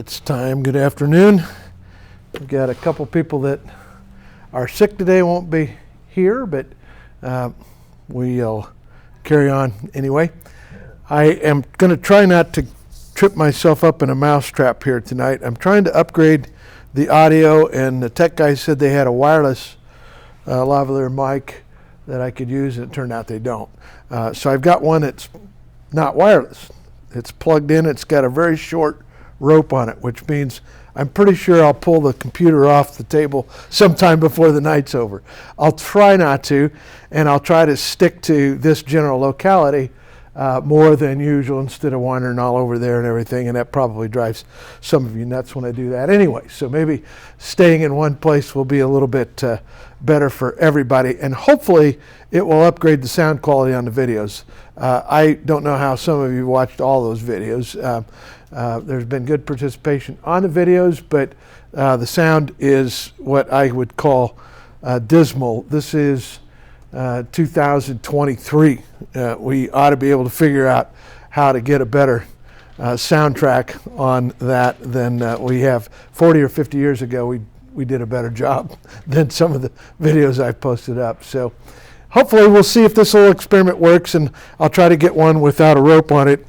It's time. Good afternoon. We've got a couple people that are sick today, won't be here, but we'll carry on anyway. I am going to try not to trip myself up in a mousetrap here tonight. I'm trying to upgrade the audio, and the tech guys said they had a wireless lavalier mic that I could use, and it turned out they don't. So I've got one that's not wireless. It's plugged in. It's got a very short rope on it, which means I'm pretty sure I'll pull the computer off the table sometime before the night's over. I'll try not to, and I'll try to stick to this general locality more than usual instead of wandering all over there and everything, and that probably drives some of you nuts when I do that anyway. So maybe staying in one place will be a little bit better for everybody, and hopefully it will upgrade the sound quality on the videos. I don't know how some of you watched all those videos. There's been good participation on the videos, but the sound is what I would call dismal. This is 2023. We ought to be able to figure out how to get a better soundtrack on that than we have. 40 or 50 years ago, we did a better job than some of the videos I've posted up. So hopefully we'll see if this little experiment works, and I'll try to get one without a rope on it.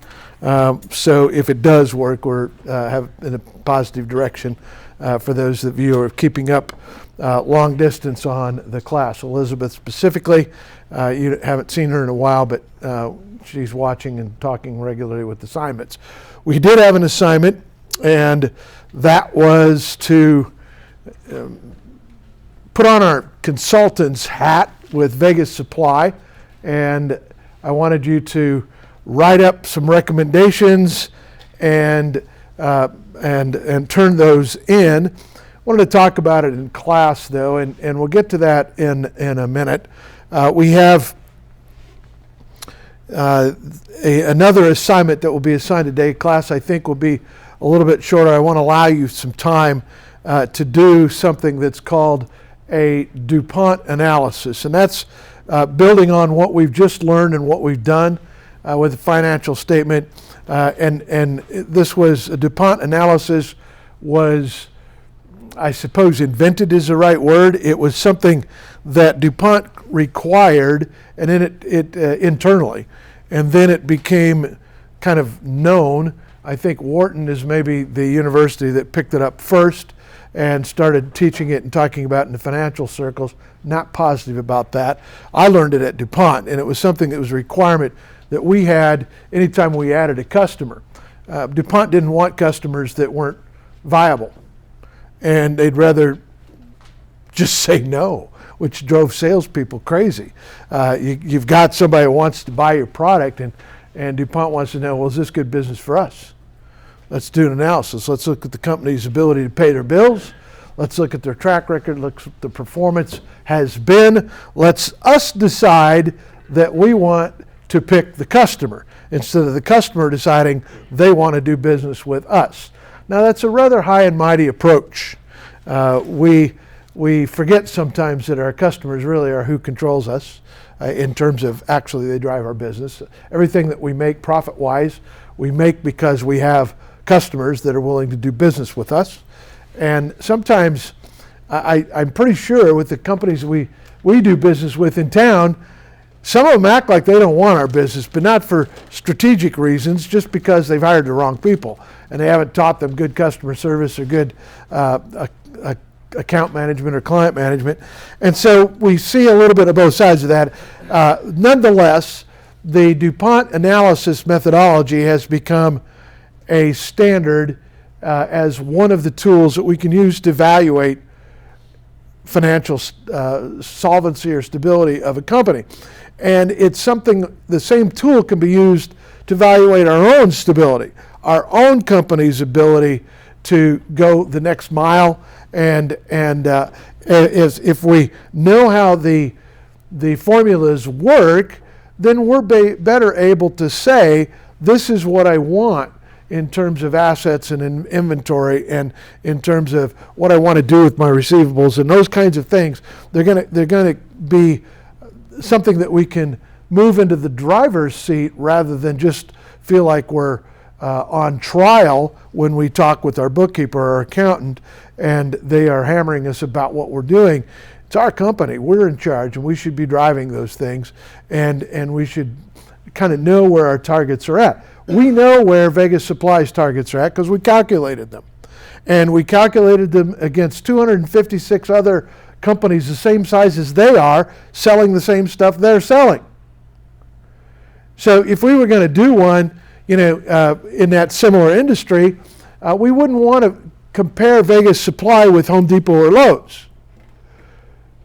So if it does work, we're have in a positive direction for those of you who are keeping up long distance on the class. Elizabeth specifically, you haven't seen her in a while, but she's watching and talking regularly with assignments. We did have an assignment, and that was to put on our consultant's hat with Vegas Supply, and I wanted you to write up some recommendations and turn those in. I wanted to talk about it in class though, and we'll get to that in a minute. We have another assignment that will be assigned today. Class, I think, will be a little bit shorter. I want to allow you some time to do something that's called a DuPont analysis, and that's building on what we've just learned and what we've done with the financial statement, and this was a DuPont analysis was, I suppose, invented is the right word. It was something that DuPont required, and then it internally, and then it became kind of known. I think Wharton is maybe the university that picked it up first and started teaching it and talking about it in the financial circles. Not positive about that. I learned it at DuPont, and it was something that was a requirement that we had anytime we added a customer. DuPont didn't want customers that weren't viable, and they'd rather just say no, which drove salespeople crazy. You've got somebody who wants to buy your product, and DuPont wants to know, well, is this good business for us? Let's do an analysis. Let's look at the company's ability to pay their bills. Let's look at their track record. Look at what the performance has been. Let's us decide that we want to pick the customer instead of the customer deciding they want to do business with us. Now that's a rather high and mighty approach. We forget sometimes that our customers really are who controls us in terms of actually they drive our business. Everything that we make profit-wise, we make because we have customers that are willing to do business with us. And sometimes I'm pretty sure with the companies we do business with in town, some of them act like they don't want our business, but not for strategic reasons, just because they've hired the wrong people and they haven't taught them good customer service or good account management or client management. And so we see a little bit of both sides of that. Nonetheless, the DuPont analysis methodology has become a standard as one of the tools that we can use to evaluate financial solvency or stability of a company. And it's something, the same tool can be used to evaluate our own stability, our own company's ability to go the next mile. And if we know how the formulas work, then we're better able to say, this is what I want in terms of assets and in inventory, and in terms of what I want to do with my receivables and those kinds of things. They're going to be something that we can move into the driver's seat rather than just feel like we're on trial when we talk with our bookkeeper or accountant, and they are hammering us about what we're doing. It's our company. We're in charge, and we should be driving those things, and we should kind of know where our targets are at. We know where Vegas Supply's targets are at because we calculated them. And we calculated them against 256 other companies the same size as they are, selling the same stuff they're selling. So if we were going to do one, in that similar industry, we wouldn't want to compare Vegas Supply with Home Depot or Lowe's,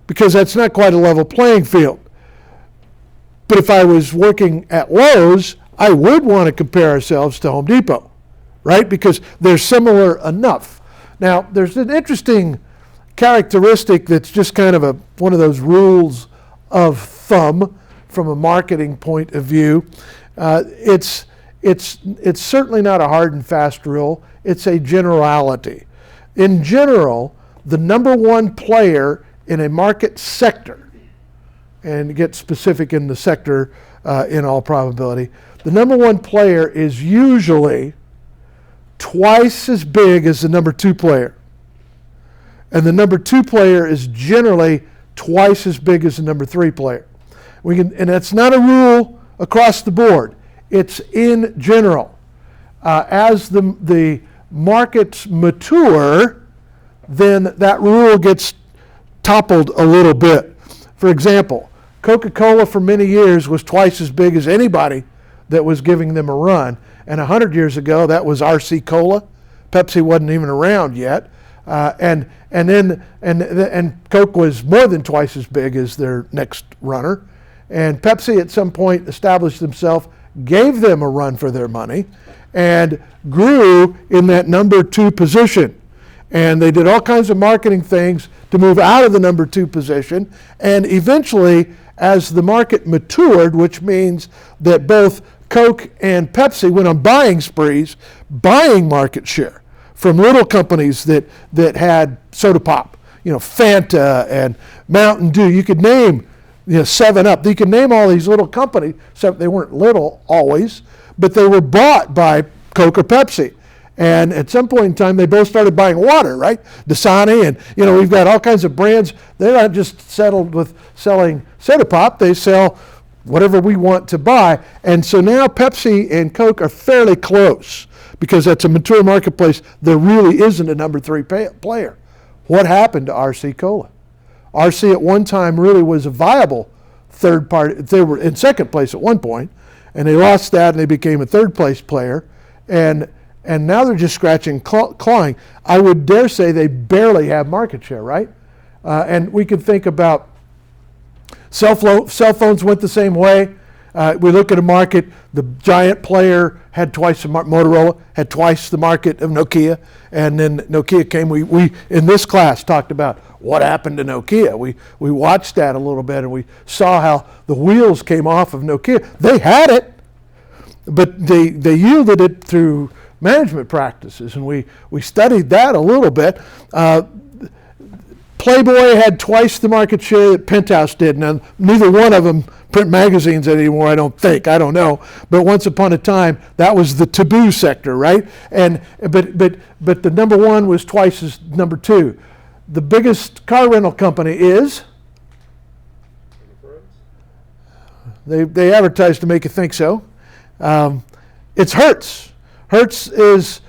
because that's not quite a level playing field. But if I was working at Lowe's, I would want to compare ourselves to Home Depot, right? Because they're similar enough. Now, there's an interesting characteristic that's just kind of one of those rules of thumb from a marketing point of view. It's certainly not a hard and fast rule. It's a generality. In general, the number one player in a market sector, and to get specific in the sector in all probability, the number one player is usually twice as big as the number two player. And the number two player is generally twice as big as the number three player. And that's not a rule across the board. It's in general. As the markets mature, then that rule gets toppled a little bit. For example, Coca-Cola for many years was twice as big as anybody that was giving them a run. And 100 years ago, that was RC Cola. Pepsi wasn't even around yet. And Coke was more than twice as big as their next runner. And Pepsi at some point established themselves, gave them a run for their money, and grew in that number two position. And they did all kinds of marketing things to move out of the number two position. And eventually, as the market matured, which means that both Coke and Pepsi went on buying sprees, buying market share from little companies that had soda pop, Fanta and Mountain Dew. You could name 7-Up. You can name all these little companies, except they weren't little always, but they were bought by Coke or Pepsi. And at some point in time, they both started buying water, right? Dasani, and we've got all kinds of brands. They're not just settled with selling soda pop. They sell whatever we want to buy. And so now Pepsi and Coke are fairly close because that's a mature marketplace. There really isn't a number three player. What happened to RC Cola? RC at one time really was a viable third party. They were in second place at one point, and they lost that and they became a third place player. And now they're just scratching, clawing. I would dare say they barely have market share, right? And we could think about cell phones went the same way. We look at a market, the giant player had twice the Motorola had twice the market of Nokia, and then Nokia came. We in this class talked about what happened to Nokia. We watched that a little bit, and we saw how the wheels came off of Nokia. They had it, but they yielded it through management practices, and we studied that a little bit. Playboy had twice the market share that Penthouse did. Now, neither one of them print magazines anymore, I don't think. I don't know. But once upon a time, that was the taboo sector, right? But the number one was twice as number two. The biggest car rental company is? They advertise to make you think so. It's Hertz. Hertz is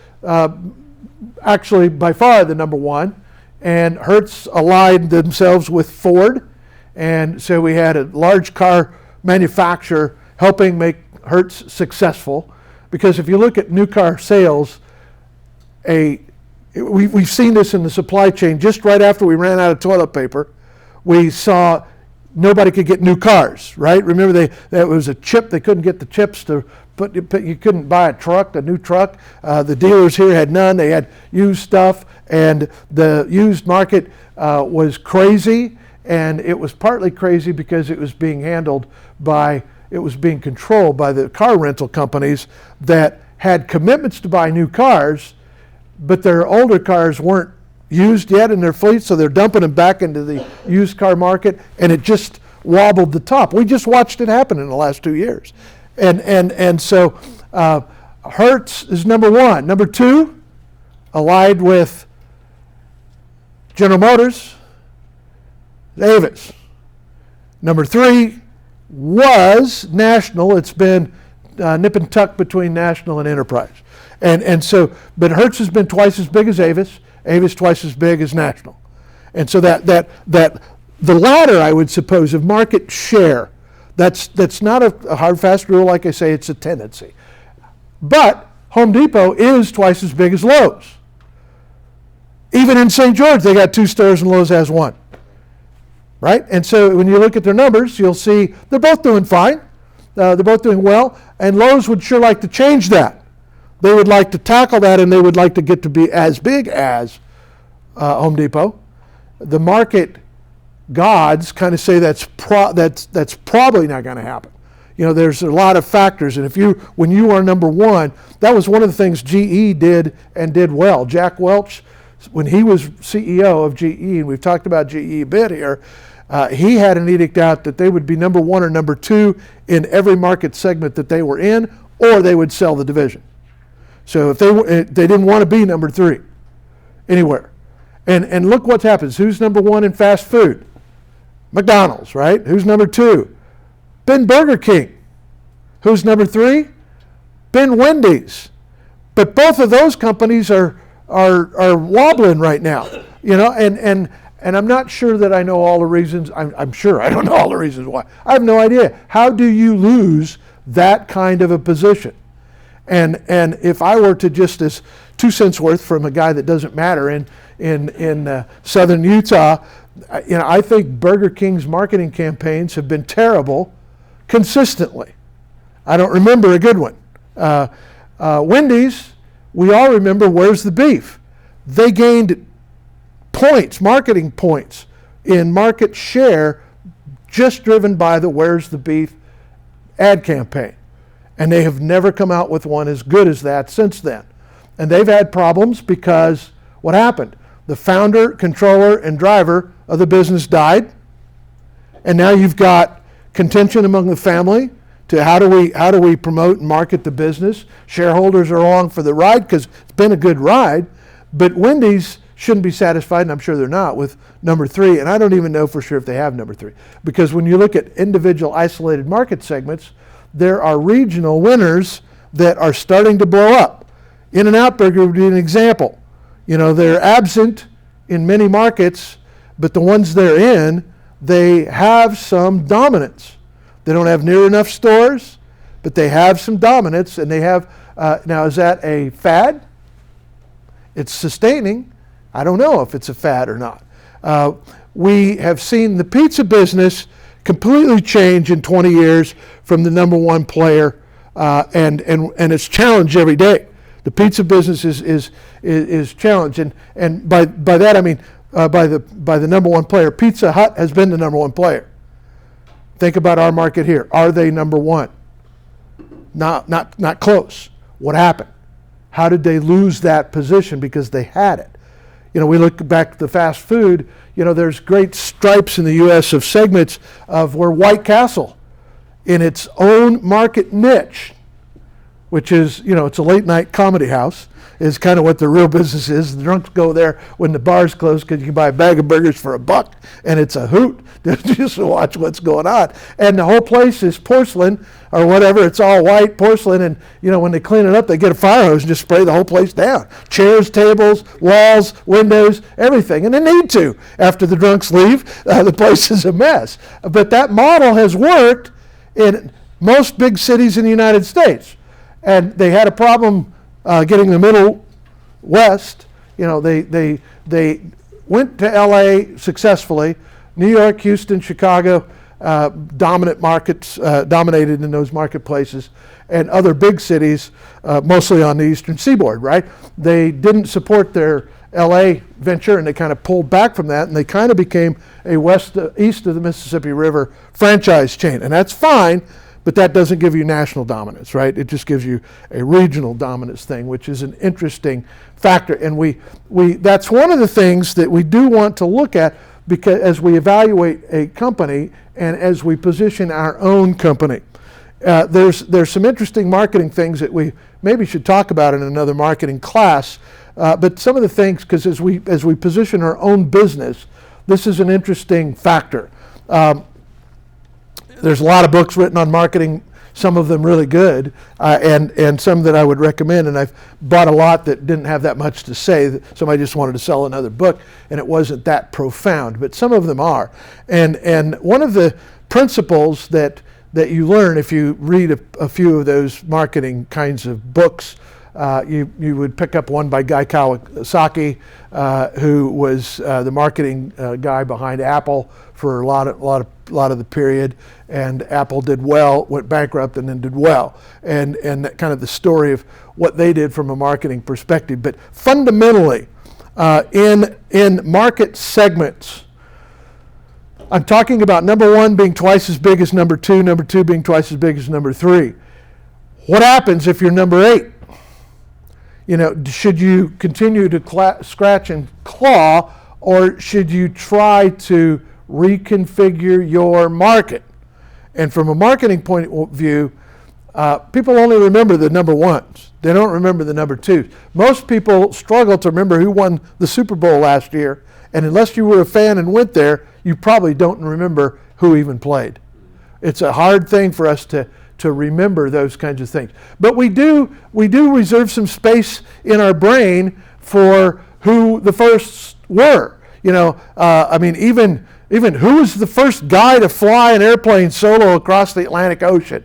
actually by far the number one. And Hertz allied themselves with Ford. And so we had a large car manufacturer helping make Hertz successful. Because if you look at new car sales, we've seen this in the supply chain. Just right after we ran out of toilet paper, we saw nobody could get new cars, right? Remember, that was a chip. They couldn't get the chips to put. You couldn't buy a new truck. The dealers here had none. They had used stuff, and the used market was crazy. And it was partly crazy because it was being controlled by the car rental companies that had commitments to buy new cars, but their older cars weren't used yet in their fleet, so they're dumping them back into the used car market, and it just wobbled the top. We just watched it happen in the last 2 years. And so Hertz is number one. Number two, allied with General Motors, Avis. Number three was National. It's been nip and tuck between National and Enterprise. And so, but Hertz has been twice as big as Avis, Avis twice as big as National. And so that the latter, I would suppose, of market share, that's not a hard, fast rule. Like I say, it's a tendency. But Home Depot is twice as big as Lowe's. Even in St. George, they got 2 stores and Lowe's has 1. Right? And so when you look at their numbers, you'll see they're both doing fine. They're both doing well. And Lowe's would sure like to change that. They would like to tackle that, and they would like to get to be as big as Home Depot. The market gods kind of say that's probably not going to happen. You know, there's a lot of factors, and when you are number one, that was one of the things GE did and did well. Jack Welch, when he was CEO of GE, and we've talked about GE a bit here, he had an edict out that they would be number one or number two in every market segment that they were in, or they would sell the division. So if they didn't want to be number 3 anywhere. And look what happens. Who's number 1 in fast food? McDonald's, right? Who's number 2? Ben Burger King. Who's number 3? Ben Wendy's. But both of those companies are wobbling right now. You know, and I'm not sure that I know all the reasons. I'm sure I don't know all the reasons why. I have no idea. How do you lose that kind of a position? And if I were to just as 2 cents worth from a guy that doesn't matter in southern Utah, you know, I think Burger King's marketing campaigns have been terrible consistently. I don't remember a good one. Wendy's, we all remember Where's the Beef. They gained points, marketing points, in market share just driven by the Where's the Beef ad campaign. And they have never come out with one as good as that since then. And they've had problems because what happened? The founder, controller, and driver of the business died. And now you've got contention among the family to how do we promote and market the business. Shareholders are along for the ride because it's been a good ride. But Wendy's shouldn't be satisfied, and I'm sure they're not, with number 3. And I don't even know for sure if they have number 3. Because when you look at individual isolated market segments, there are regional winners that are starting to blow up. In-N-Out Burger would be an example. You know, they're absent in many markets, but the ones they're in, they have some dominance. They don't have near enough stores, but they have some dominance, and they have, now is that a fad? It's sustaining. I don't know if it's a fad or not. We have seen the pizza business completely change in 20 years from the number 1 player, and it's challenged every day. The pizza business is challenged, and by that I mean by the number 1 player. Pizza Hut has been the number 1 player. Think about our market here. Are they number 1? Not close. What happened? How did they lose that position? Because they had it. You know, we look back to the fast food, you know, there's great stripes in the U.S. of segments of where White Castle, in its own market niche, which is, you know, it's a late night comedy house, is kind of what the real business is. The drunks go there when the bars close because you can buy a bag of burgers for $1, and it's a hoot just to watch what's going on. And the whole place is porcelain or whatever. It's all white porcelain, and you know, when they clean it up, they get a fire hose and just spray the whole place down. Chairs, tables, walls, windows, everything. And they need to. After the drunks leave, the place is a mess. But that model has worked in most big cities in the United States. And they had a problem getting the Middle West. You know, they went to LA successfully. New York, Houston, Chicago, dominant markets, dominated in those marketplaces, and other big cities, mostly on the eastern seaboard, right? They didn't support their LA venture, and they kind of pulled back from that, and they kind of became a east of the Mississippi River franchise chain. And that's fine, but that doesn't give you national dominance, right? It just gives you a regional dominance thing, which is an interesting factor. And we that's one of the things that we do want to look at, because as we evaluate a company and as we position our own company. there's some interesting marketing things that we maybe should talk about in another marketing class. But some of the things, because as we position our own business, this is an interesting factor. There's a lot of books written on marketing, some of them really good, and some that I would recommend. And I've bought a lot that didn't have that much to say. Somebody just wanted to sell another book, and it wasn't that profound. But some of them are. And one of the principles that you learn if you read a few of those marketing kinds of books, you would pick up one by Guy Kawasaki, who was the marketing guy behind Apple for a lot of the period, and Apple did well, went bankrupt, and then did well, and that kind of the story of what they did from a marketing perspective. But fundamentally, in market segments, I'm talking about number one being twice as big as number two being twice as big as number three. What happens if you're number 8? Should you continue to scratch and claw, or should you try to reconfigure your market? And from a marketing point of view, people only remember the number ones. They don't remember the number twos. Most people struggle to remember who won the Super Bowl last year, and unless you were a fan and went there, you probably don't remember who even played. It's a hard thing for us to remember those kinds of things. But we do reserve some space in our brain for who the firsts were. Even who was the first guy to fly an airplane solo across the Atlantic Ocean?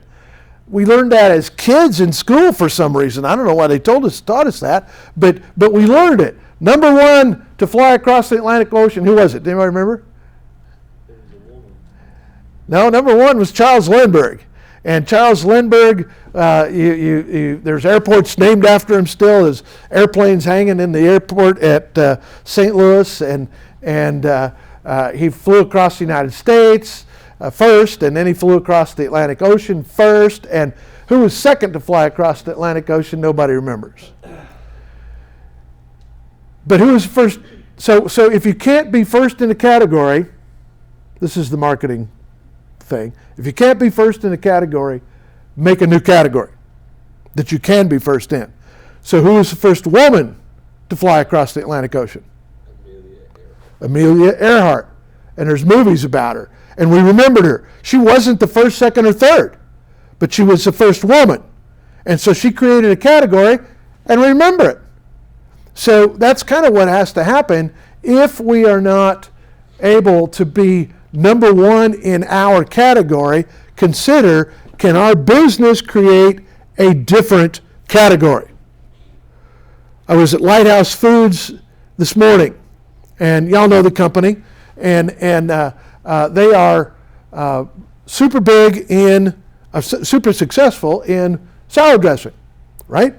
We learned that as kids in school for some reason. I don't know why they taught us that, but we learned it. Number one to fly across the Atlantic Ocean, who was it? Anybody remember? No, number one was Charles Lindbergh. And Charles Lindbergh, there's airports named after him still. There's airplanes hanging in the airport at St. Louis, and he flew across the United States first, and then he flew across the Atlantic Ocean first. And who was second to fly across the Atlantic Ocean? Nobody remembers. But who was first? So if you can't be first in a category, this is the marketing thing. If you can't be first in a category, make a new category that you can be first in. So who was the first woman to fly across the Atlantic Ocean? Amelia Earhart. And there's movies about her. And we remembered her. She wasn't the first, second, or third, but she was the first woman. And so she created a category, and we remember it. So that's kind of what has to happen if we are not able to be number one in our category. Consider, can our business create a different category? I was at Lighthouse Foods this morning, and y'all know the company, and they are super big in, super successful in salad dressing, right?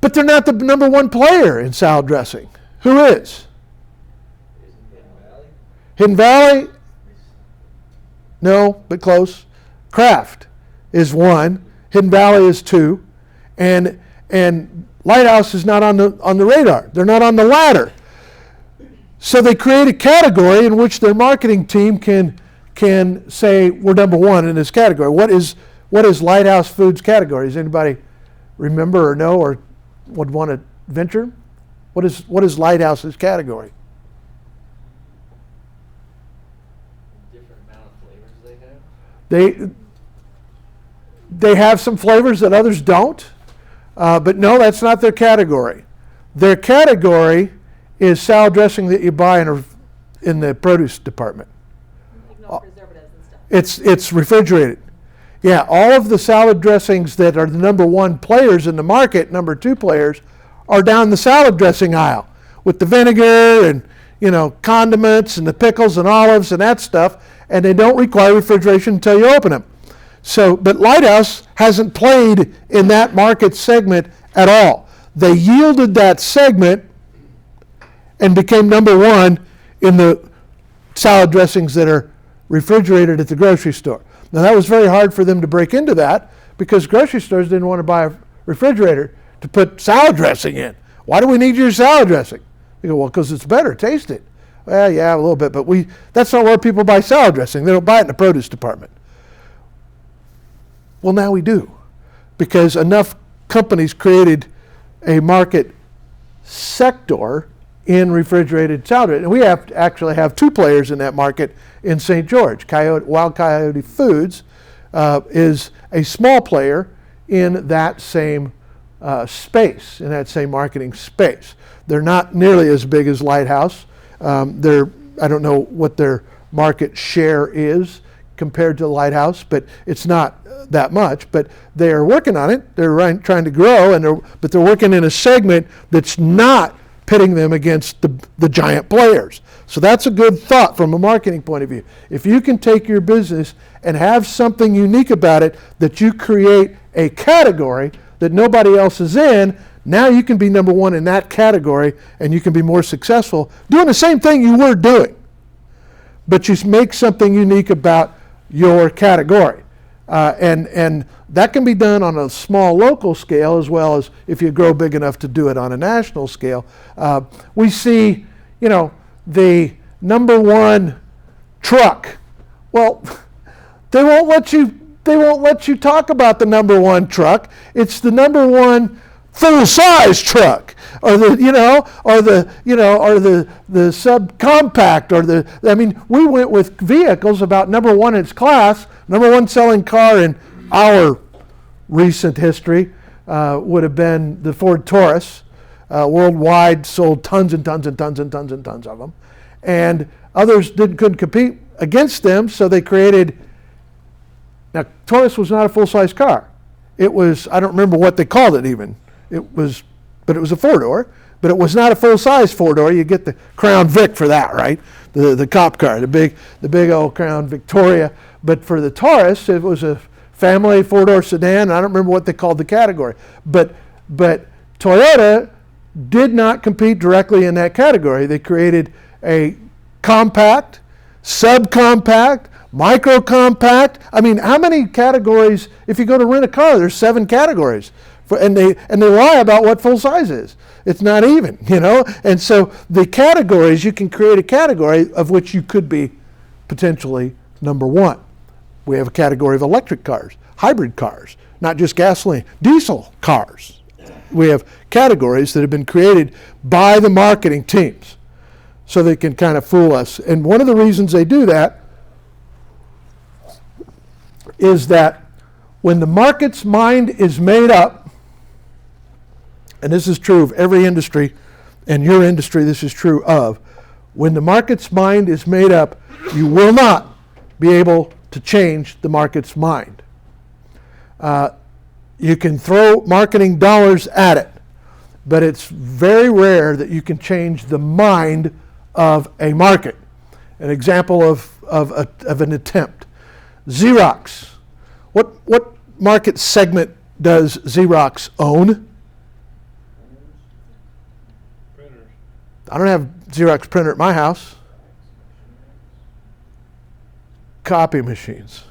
But they're not the number one player in salad dressing. Who is? Hidden Valley? No, but close. Kraft is 1. Hidden Valley is 2. And Lighthouse is not on the radar. They're not on the ladder. So they create a category in which their marketing team can say, we're number one in this category. What is Lighthouse Foods category? Does anybody remember or know or would want to venture? What is Lighthouse's category? Different amount of flavors they have? They have some flavors that others don't, but no, that's not their category. Their category is salad dressing that you buy in the produce department. Like no preservatives and stuff. It's refrigerated. Yeah, all of the salad dressings that are the number one players in the market, number two players, are down the salad dressing aisle with the vinegar and condiments and the pickles and olives and that stuff, and they don't require refrigeration until you open them. So, but Lighthouse hasn't played in that market segment at all. They yielded that segment and became number one in the salad dressings that are refrigerated at the grocery store. Now that was very hard for them to break into that because grocery stores didn't want to buy a refrigerator to put salad dressing in. Why do we need your salad dressing? They go, well, because it's better. Taste it. Well, yeah, a little bit, but that's not where people buy salad dressing. They don't buy it in the produce department. Well, now we do, because enough companies created a market sector in refrigerated soda. And we actually have two players in that market in St. George. Wild Coyote Foods is a small player in that same space, in that same marketing space. They're not nearly as big as Lighthouse. I don't know what their market share is compared to Lighthouse, but it's not that much. But they are working on it. They're trying to grow, but they're working in a segment that's not pitting them against the giant players. So that's a good thought from a marketing point of view. If you can take your business and have something unique about it, that you create a category that nobody else is in, now you can be number one in that category and you can be more successful doing the same thing you were doing. But you make something unique about your category. And that can be done on a small local scale as well as if you grow big enough to do it on a national scale. We see, the number one truck. Well, they won't let you talk about the number one truck. It's the number one full-size truck, or the subcompact, we went with vehicles about number one in its class. Number one selling car in our recent history would have been the Ford Taurus. Worldwide sold tons and tons and tons and tons and tons of them, and others couldn't compete against them, so they created. Now, Taurus was not a full-size car. It was, I don't remember what they called it even. But it was a four-door, but it was not a full-size four-door. You get the Crown Vic for that, right? The cop car, the big old Crown Victoria. But for the Taurus, it was a family four-door sedan. I don't remember what they called the category. But Toyota did not compete directly in that category. They created a compact, subcompact, micro-compact. How many categories? If you go to rent a car, there's 7 categories. And they lie about what full size is. It's not even, And so the categories, you can create a category of which you could be potentially number one. We have a category of electric cars, hybrid cars, not just gasoline, diesel cars. We have categories that have been created by the marketing teams so they can kind of fool us. And one of the reasons they do that is that when the market's mind is made up, and this is true of every industry, and your industry this is true of, when the market's mind is made up, you will not be able to change the market's mind. You can throw marketing dollars at it, but it's very rare that you can change the mind of a market. An example of an attempt. Xerox. What market segment does Xerox own? I don't have Xerox printer at my house. Copy machines,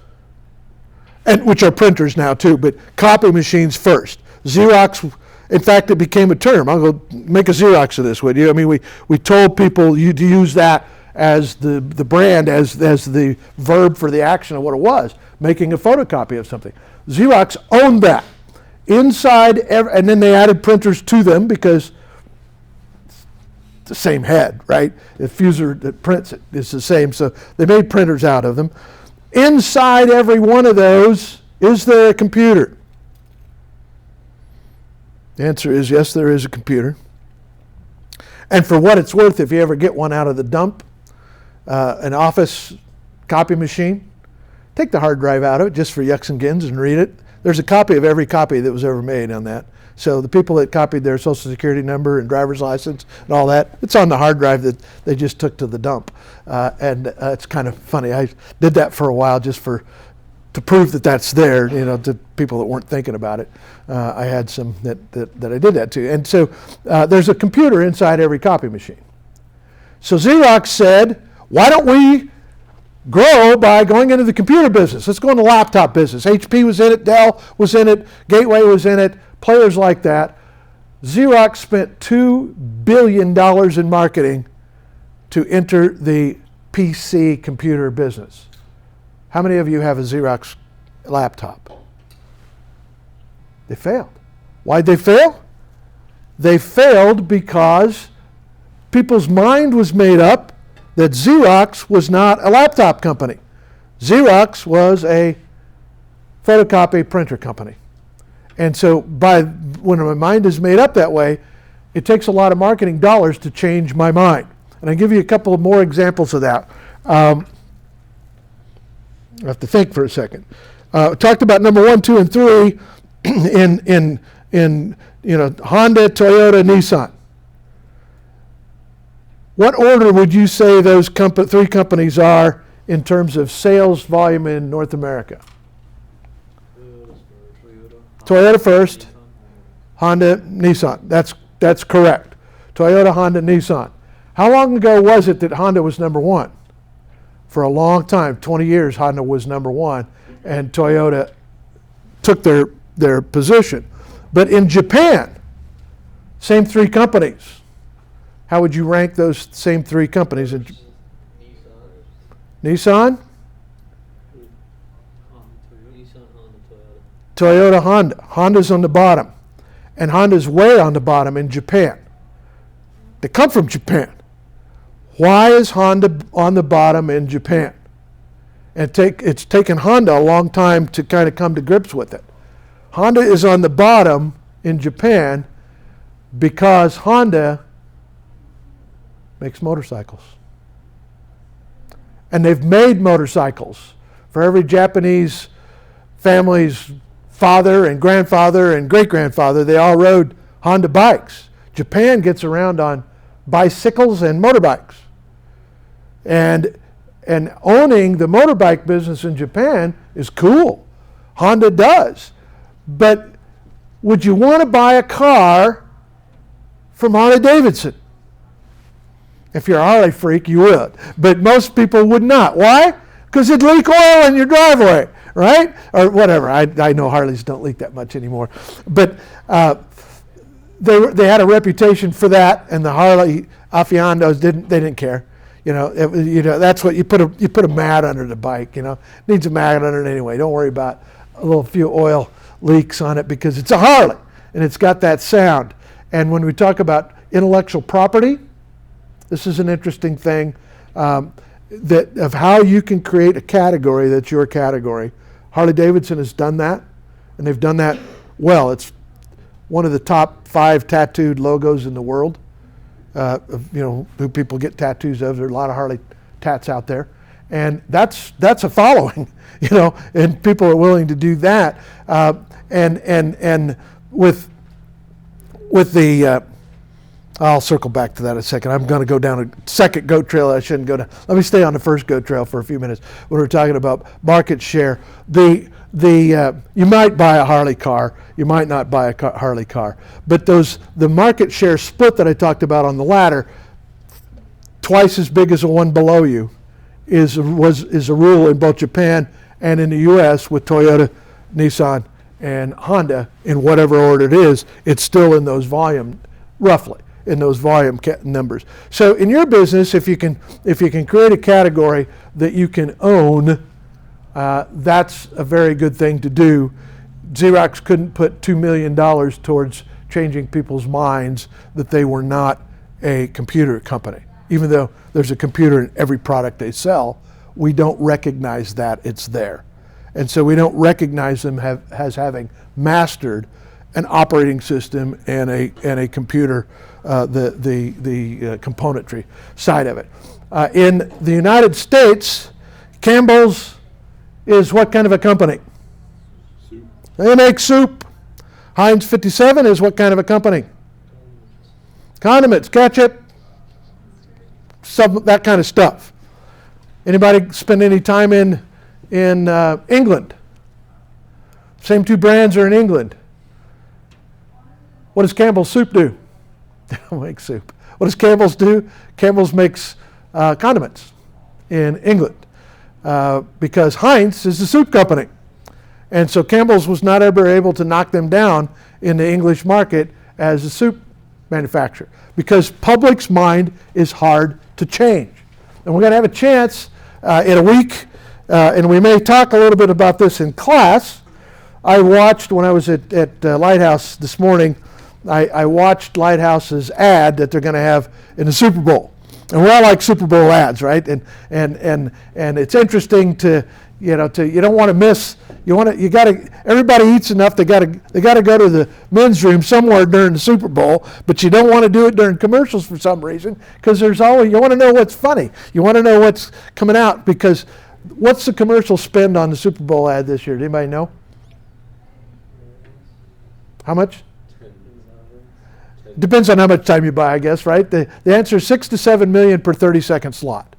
and which are printers now too, but copy machines first. Xerox, in fact, it became a term. I'll go make a Xerox of this, would you? We told people to use that as the brand, as the verb for the action of what it was, making a photocopy of something. Xerox owned that. And then they added printers to them because the same head, right? The fuser that prints it is the same, so they made printers out of them. Inside every one of those, is there a computer? The answer is yes, there is a computer. And for what it's worth, if you ever get one out of the dump, an office copy machine, take the hard drive out of it just for yucks and gins and read it. There's a copy of every copy that was ever made on that. So the people that copied their social security number and driver's license and all that, it's on the hard drive that they just took to the dump. And it's kind of funny. I did that for a while just to prove that that's there, to people that weren't thinking about it. I had some that I did that to. And so there's a computer inside every copy machine. So Xerox said, why don't we grow by going into the computer business? Let's go into the laptop business. HP was in it, Dell was in it, Gateway was in it, players like that. Xerox spent $2 billion in marketing to enter the PC computer business. How many of you have a Xerox laptop? They failed. Why'd they fail? They failed because people's mind was made up that Xerox was not a laptop company. Xerox was a photocopy printer company. And so when my mind is made up that way, it takes a lot of marketing dollars to change my mind. And I'll give you a couple of more examples of that. I have to think for a second. Talked about number 1, 2, and 3 in Honda, Toyota, Nissan. What order would you say those three companies are in terms of sales volume in North America? Toyota first, Honda, Nissan. That's correct. Toyota, Honda, Nissan. How long ago was it that Honda was number 1? For a long time, 20 years, Honda was number 1, and Toyota took their position. But in Japan, same 3 companies. How would you rank those same 3 companies? Nissan? Toyota, Honda. Honda's on the bottom. And Honda's way on the bottom in Japan. They come from Japan. Why is Honda on the bottom in Japan? And it's taken Honda a long time to kind of come to grips with it. Honda is on the bottom in Japan because Honda makes motorcycles. And they've made motorcycles for every Japanese family's father and grandfather and great-grandfather. They all rode Honda bikes. Japan gets around on bicycles and motorbikes. And owning the motorbike business in Japan is cool. Honda does. But would you want to buy a car from Harley-Davidson? If you're a Harley freak, you would. But most people would not. Why? Because it'd leak oil in your driveway, right? Or whatever. I know Harleys don't leak that much anymore. But they had a reputation for that, and the Harley aficionados didn't care. That's what you put a mat under the bike. Needs a mat under it anyway. Don't worry about a few oil leaks on it because it's a Harley and it's got that sound. And when we talk about intellectual property, this is an interesting thing of how you can create a category that's your category. Harley-Davidson has done that, and they've done that well. It's one of the top 5 tattooed logos in the world. Who people get tattoos of. There are a lot of Harley tats out there, and that's a following, and people are willing to do that. And with the I'll circle back to that in a second. I'm going to go down a second goat trail I shouldn't go down. Let me stay on the first goat trail for a few minutes when we're talking about market share. You might buy a Harley car, you might not buy a Harley car, but the market share split that I talked about on the ladder, twice as big as the one below you, is a rule in both Japan and in the U.S. with Toyota, Nissan, and Honda in whatever order it is. It's still in those volume, roughly in those volume numbers. So in your business, if you can create a category that you can own, that's a very good thing to do. Xerox couldn't put $2 million towards changing people's minds that they were not a computer company. Even though there's a computer in every product they sell, we don't recognize that it's there. And so we don't recognize them as having mastered an operating system and a computer, the componentry side of it. In the United States, Campbell's is what kind of a company? Soup. They make soup. Heinz 57 is what kind of a company? Condiments, ketchup, that kind of stuff. Anybody spend any time in England? Same 2 brands are in England. What does Campbell's soup do? They don't make soup. What does Campbell's do? Campbell's makes condiments in England because Heinz is a soup company. And so Campbell's was not ever able to knock them down in the English market as a soup manufacturer because public's mind is hard to change. And we're going to have a chance in a week, and we may talk a little bit about this in class, I watched when I was at Lighthouse this morning. I watched Lighthouse's ad that they're going to have in the Super Bowl, and we all like Super Bowl ads, right? And it's interesting to you don't want to miss. Everybody eats enough. They got to go to the men's room somewhere during the Super Bowl, but you don't want to do it during commercials for some reason, because you want to know what's funny. You want to know what's coming out, because what's the commercial spend on the Super Bowl ad this year? Does anybody know? How much? Depends on how much time you buy, I guess, right? The answer is $6 to $7 million per 30-second slot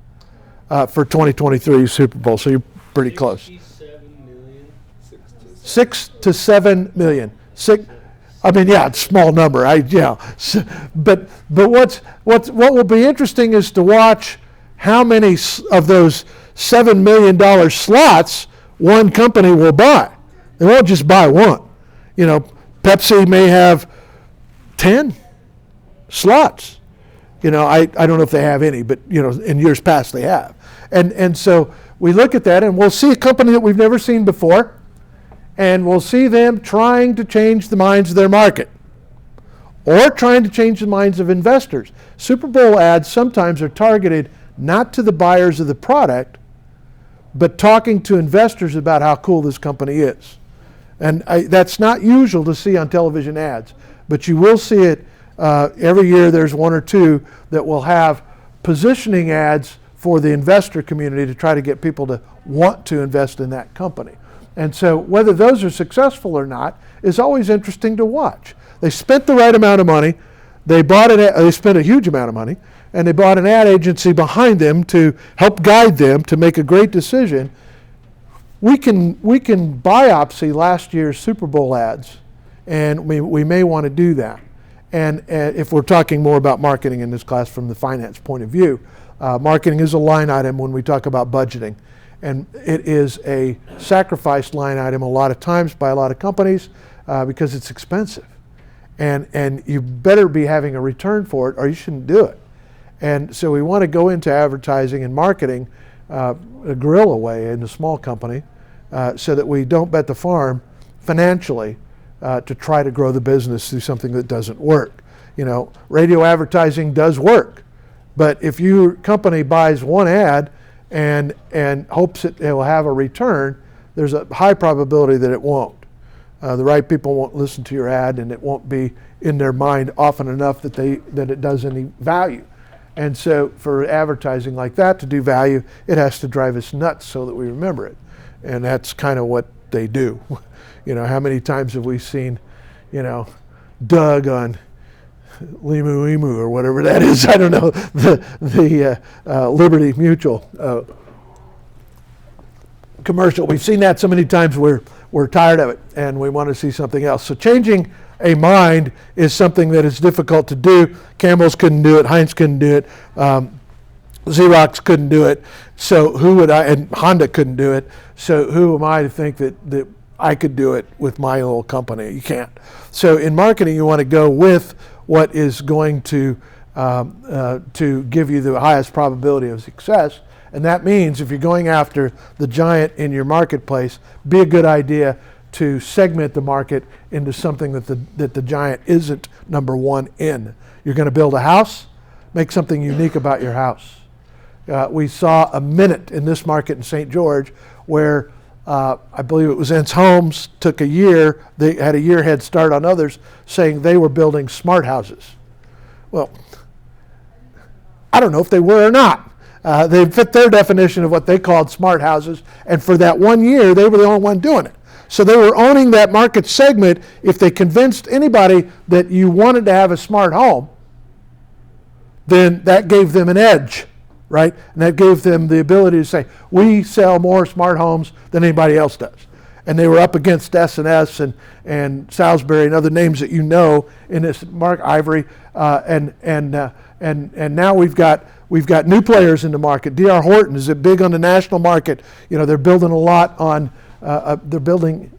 for 2023 Super Bowl. So you're pretty close. 6 to 7 million. I mean, yeah, it's a small number. But what will be interesting is to watch how many of those $7 million slots one company will buy. They won't just buy one. Pepsi may have 10 slots. I don't know if they have any, but in years past they have. And so we look at that and we'll see a company that we've never seen before, and we'll see them trying to change the minds of their market or trying to change the minds of investors. Super Bowl ads sometimes are targeted not to the buyers of the product, but talking to investors about how cool this company is. And that's not usual to see on television ads, but you will see it every year. There's one or two that will have positioning ads for the investor community to try to get people to want to invest in that company. And so whether those are successful or not is always interesting to watch. They spent the right amount of money. They spent a huge amount of money, and they bought an ad agency behind them to help guide them to make a great decision. We can biopsy last year's Super Bowl ads, and we may want to do that. And if we're talking more about marketing in this class from the finance point of view, marketing is a line item when we talk about budgeting. And it is a sacrificed line item a lot of times by a lot of companies because it's expensive. And you better be having a return for it or you shouldn't do it. And so we want to go into advertising and marketing a guerrilla way in a small company so that we don't bet the farm financially to try to grow the business through something that doesn't work. Radio advertising does work, but if your company buys one ad and hopes it will have a return, there's a high probability that it won't. The right people won't listen to your ad, and it won't be in their mind often enough that it does any value. And so for advertising like that to do value, it has to drive us nuts so that we remember it. And that's kind of what they do. How many times have we seen, Doug on Limu Emu or whatever that is? I don't know, the Liberty Mutual commercial. We've seen that so many times we're tired of it and we want to see something else. So changing a mind is something that is difficult to do. Campbell's couldn't do it. Heinz couldn't do it. Xerox couldn't do it. So and Honda couldn't do it. So who am I to think that I could do it with my little company? You can't. So in marketing, you want to go with what is going to give you the highest probability of success. And that means if you're going after the giant in your marketplace, be a good idea to segment the market into something that the giant isn't number one in. You're going to build a house, make something unique about your house. We saw a minute in this market in St. George where I believe it was Ents Homes took a year, they had a year head start on others, saying they were building smart houses. Well, I don't know if they were or not. They fit their definition of what they called smart houses, and for that 1 year, they were the only one doing it. So they were owning that market segment. If they convinced anybody that you wanted to have a smart home, then that gave them an edge, right? And that gave them the ability to say, we sell more smart homes than anybody else does. And they were up against S&S and Salisbury and other names that you know in this market, Ivory, and now we've got new players in the market. D.R. Horton is big on the national market. They're building a lot on. They're building,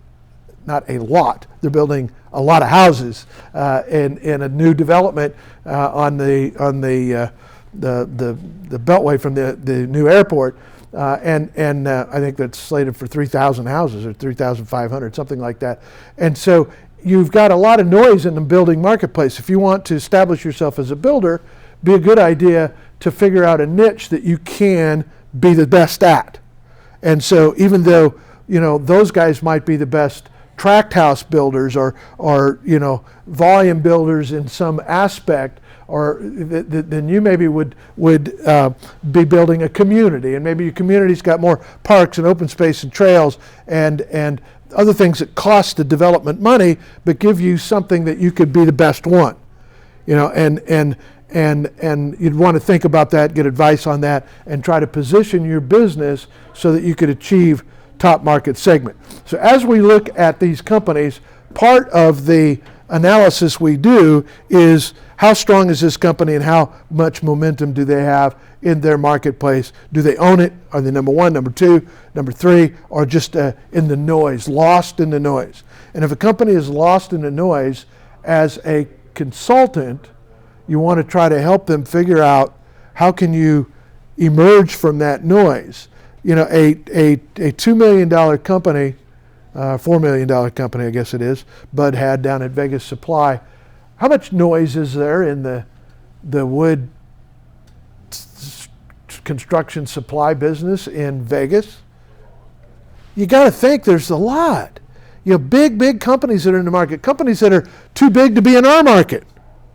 not a lot. They're building a lot of houses in a new development on the the beltway from the new airport, and I think that's slated for 3,000 houses or 3,500, something like that. And so you've got a lot of noise in the building marketplace. If you want to establish yourself as a builder, be a good idea to figure out a niche that you can be the best at. And so even though, those guys might be the best tract house builders or volume builders in some aspect, or then you maybe would be building a community, and maybe your community's got more parks and open space and trails and other things that cost the development money, but give you something that you could be the best one, and you'd want to think about that, get advice on that, and try to position your business so that you could achieve top market segment. So as we look at these companies, part of the analysis we do is how strong is this company and how much momentum do they have in their marketplace? Do they own it? Are they number one, number two, number three, or just in the noise, lost in the noise? And if a company is lost in the noise, as a consultant, you want to try to help them figure out how can you emerge from that noise. A $2 million company, $4 million company, I guess it is, Bud had down at Vegas Supply. How much noise is there in the wood construction supply business in Vegas? You got to think there's a lot. Big companies that are in the market, companies that are too big to be in our market,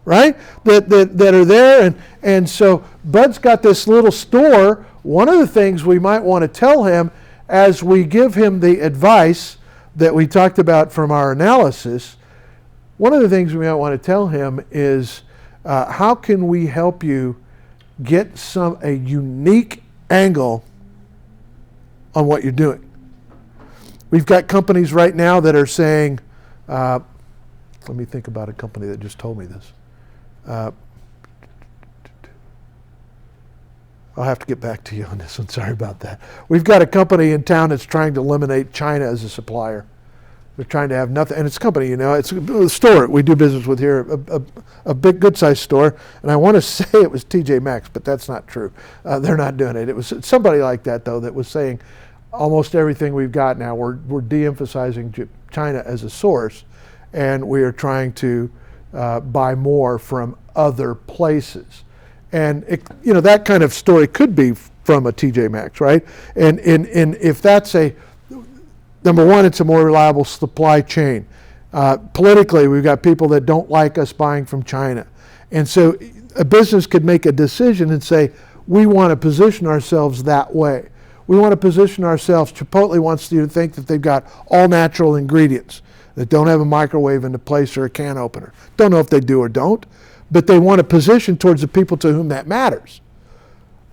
right? That are there, and so Bud's got this little store. One of the things we might want to tell him as we give him the advice that we talked about from our analysis, one of the things we might want to tell him is how can we help you get a unique angle on what you're doing? We've got companies right now that are saying, let me think about a company that just told me this. I'll have to get back to you on this one. Sorry about that. We've got a company in town that's trying to eliminate China as a supplier. They're trying to have nothing, and it's a company, it's a store we do business with here, a big, good-sized store, and I want to say it was TJ Maxx, but that's not true. They're not doing it. It was somebody like that, though, that was saying almost everything we've got now, we're de-emphasizing China as a source, and we are trying to buy more from other places. And that kind of story could be from a TJ Maxx, right? And if that's number one, it's a more reliable supply chain. Politically, we've got people that don't like us buying from China. And so a business could make a decision and say, we want to position ourselves that way. We want to position ourselves, Chipotle wants you to think that they've got all natural ingredients, that don't have a microwave in the place or a can opener. Don't know if they do or don't, but they want to position towards the people to whom that matters.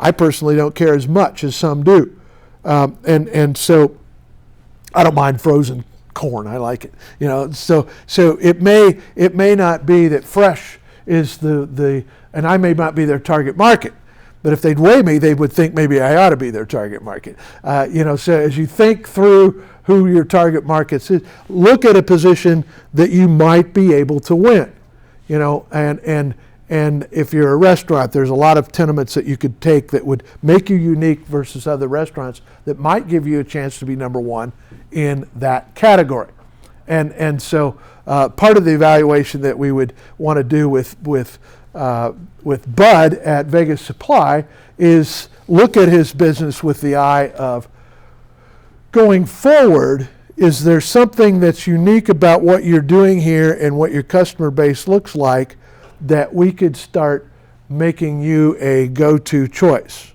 I personally don't care as much as some do. And so I don't mind frozen corn. I like it. So it may not be that fresh is the and I may not be their target market, but if they'd weigh me, they would think maybe I ought to be their target market. So as you think through who your target markets is, look at a position that you might be able to win. And if you're a restaurant, there's a lot of tenements that you could take that would make you unique versus other restaurants that might give you a chance to be number one in that category. And so part of the evaluation that we would want to do with Bud at Vegas Supply is look at his business with the eye of going forward. Is there something that's unique about what you're doing here and what your customer base looks like that we could start making you a go-to choice?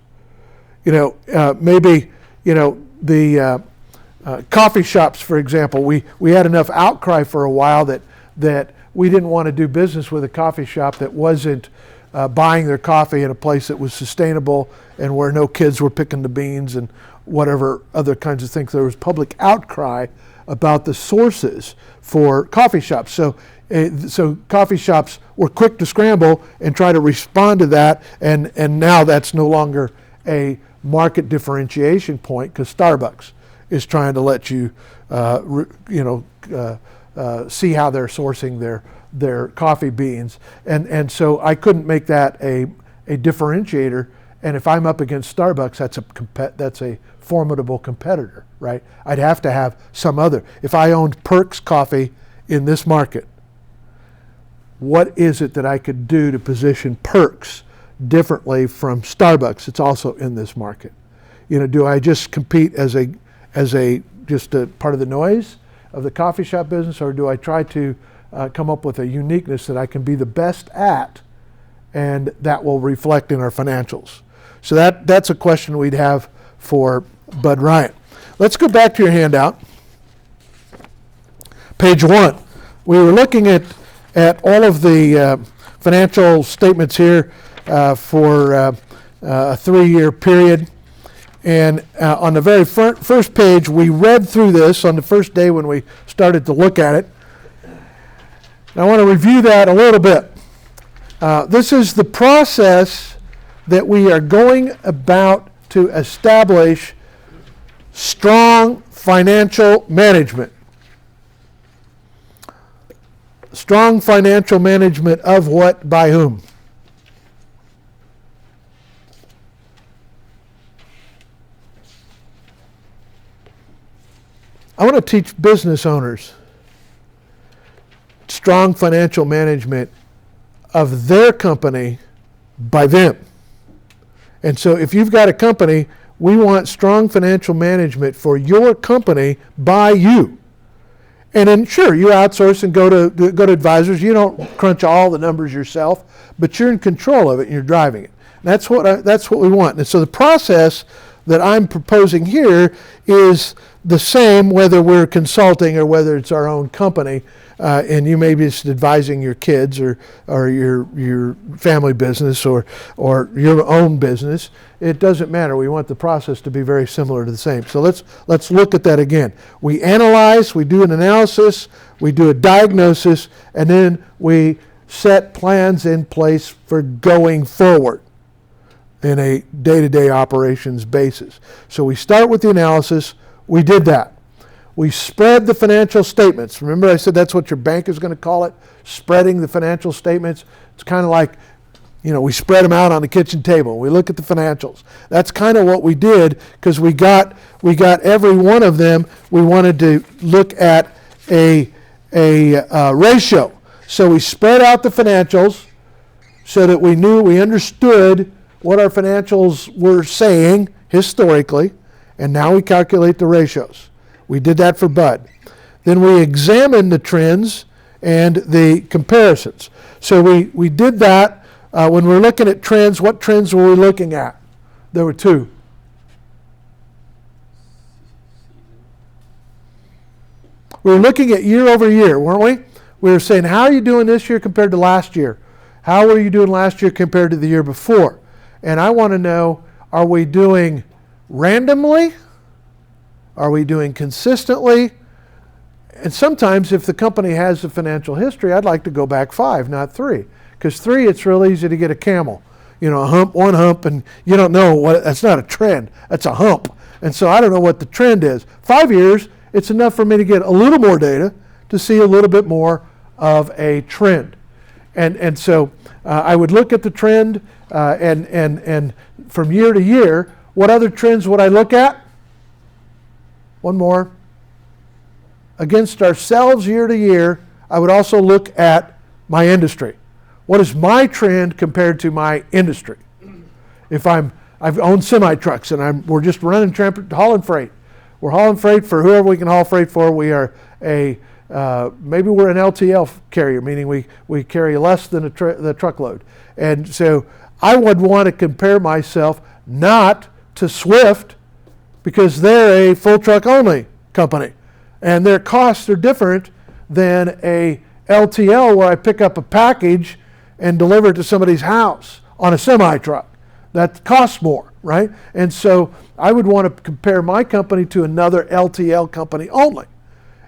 Maybe, the coffee shops, for example, we had enough outcry for a while that we didn't want to do business with a coffee shop that wasn't buying their coffee in a place that was sustainable and where no kids were picking the beans and whatever other kinds of things. There was public outcry about the sources for coffee shops. So coffee shops were quick to scramble and try to respond to that, and now that's no longer a market differentiation point because Starbucks is trying to let you, see how they're sourcing their coffee beans, and so I couldn't make that a a differentiator. And if I'm up against Starbucks, that's a formidable competitor, right? I'd have to have some other. If I owned Perks Coffee in this market, what is it that I could do to position Perks differently from Starbucks? It's also in this market. Do I just compete as a just a part of the noise of the coffee shop business, or do I try to come up with a uniqueness that I can be the best at, and that will reflect in our financials? So that's a question we'd have for Bud Ryan. Let's go back to your handout. Page 1. We were looking at all of the financial statements here for a 3-year period. And on the very first page, we read through this on the first day when we started to look at it. And I want to review that a little bit. This is the process that we are going about to establish strong financial management. Strong financial management of what, by whom? I want to teach business owners strong financial management of their company by them. And so if you've got a company, we want strong financial management for your company by you. And then sure, you outsource and go to advisors. You don't crunch all the numbers yourself, but you're in control of it and you're driving it. That's what we want. And so the process that I'm proposing here is the same whether we're consulting or whether it's our own company, and you may be just advising your kids or your family business or your own business. It doesn't matter. We want the process to be very similar to the same. So let's look at that again. We analyze, we do an analysis, we do a diagnosis, and then we set plans in place for going forward in a day-to-day operations basis. So we start with the analysis. We did that. We spread the financial statements. Remember I said that's what your bank is going to call it, spreading the financial statements. It's kind of like, we spread them out on the kitchen table. We look at the financials. That's kind of what we did because we got every one of them. We wanted to look at a ratio. So we spread out the financials so that we understood what our financials were saying historically, and now we calculate the ratios. We did that for Bud. Then we examined the trends and the comparisons. So we did that. When we're looking at trends, what trends were we looking at? There were 2. We were looking at year over year, weren't we? We were saying, how are you doing this year compared to last year? How were you doing last year compared to the year before? And I want to know, are we doing randomly? Are we doing consistently? And sometimes if the company has a financial history, I'd like to go back 5, not 3. Because 3, it's real easy to get a camel. A hump, one hump, and you don't know what, that's not a trend, that's a hump. And so I don't know what the trend is. 5 years, it's enough for me to get a little more data to see a little bit more of a trend. And so I would look at the trend and from year to year, what other trends would I look at? One more. Against ourselves year to year, I would also look at my industry. What is my trend compared to my industry? If I've owned semi-trucks and we're just running hauling freight. We're hauling freight for whoever we can haul freight for. We are maybe we're an LTL carrier, meaning we carry less than the truckload. And so I would want to compare myself not to Swift because they're a full truck only company. And their costs are different than a LTL where I pick up a package and deliver it to somebody's house on a semi-truck. That costs more, right? And so I would want to compare my company to another LTL company only.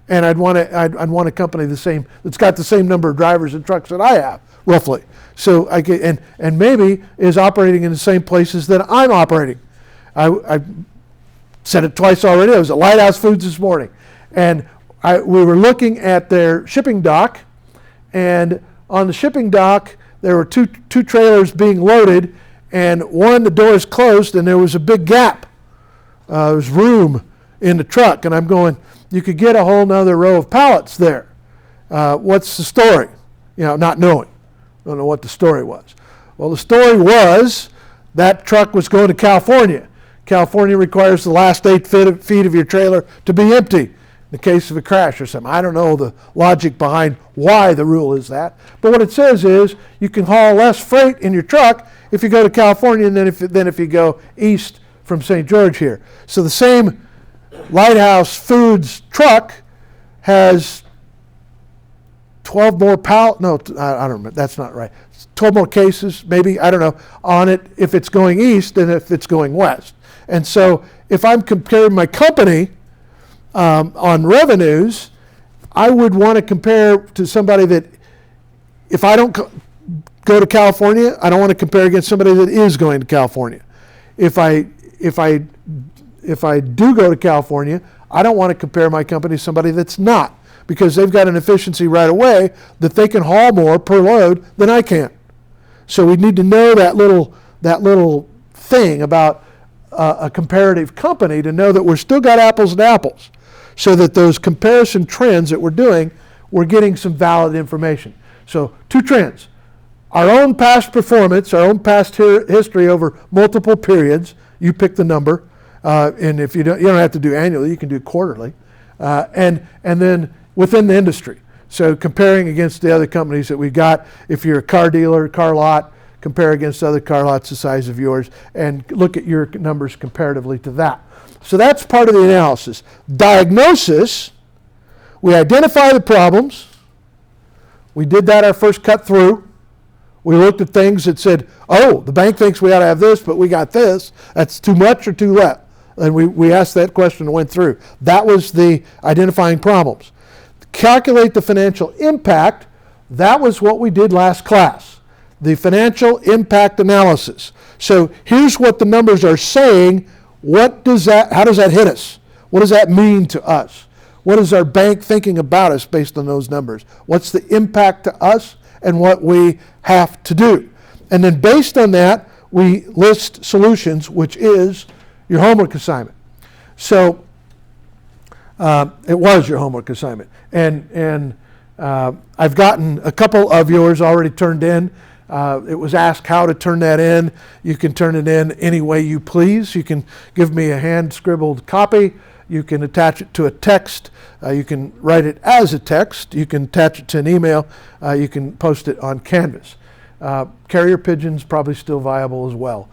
And I'd want a company that's got the same number of drivers and trucks that I have, roughly. So and maybe is operating in the same places that I'm operating. I said it twice already. I was at Lighthouse Foods this morning. And we were looking at their shipping dock, and on the shipping dock there were two trailers being loaded, and one, the door is closed, and there was a big gap. There was room in the truck, and I'm going, you could get a whole nother row of pallets there. What's the story? Not knowing. Don't know what the story was. Well, the story was that truck was going to California. California requires the last 8 feet of your trailer to be empty in the case of a crash or something. I don't know the logic behind why the rule is that. But what it says is you can haul less freight in your truck if you go to California than if you go east from St. George here. So the same Lighthouse Foods truck has 12 more no, I don't remember. That's not right. 12 more cases, maybe, I don't know, on it if it's going east than if it's going west. And so if I'm comparing my company on revenues, I would want to compare to somebody that, if I don't go to California, I don't want to compare against somebody that is going to California. If I do go to California, I don't want to compare my company to somebody that's not, because they've got an efficiency right away that they can haul more per load than I can. So we need to know that little thing about a comparative company to know that we're still got apples and apples, so that those comparison trends that we're doing, we're getting some valid information. So 2 trends: our own past performance, our own past history over multiple periods. You pick the number, and if you don't have to do annually, you can do quarterly, and then within the industry. So comparing against the other companies that we've got. If you're a car dealer, car lot, compare against other car lots the size of yours, and look at your numbers comparatively to that. So that's part of the analysis. Diagnosis: we identify the problems. We did that our first cut through. We looked at things that said, oh, the bank thinks we ought to have this, but we got this. That's too much or too little. And we asked that question and went through. That was the identifying problems. Calculate the financial impact. That was what we did last class. The financial impact analysis. So here's what the numbers are saying. How does that hit us? What does that mean to us? What is our bank thinking about us based on those numbers? What's the impact to us and what we have to do? And then based on that, we list solutions, which is your homework assignment. So it was your homework assignment. And I've gotten a couple of yours already turned in. It was asked how to turn that in. You can turn it in any way you please. You can give me a hand-scribbled copy. You can attach it to a text. You can write it as a text. You can attach it to an email. You can post it on Canvas. Carrier pigeon's probably still viable as well.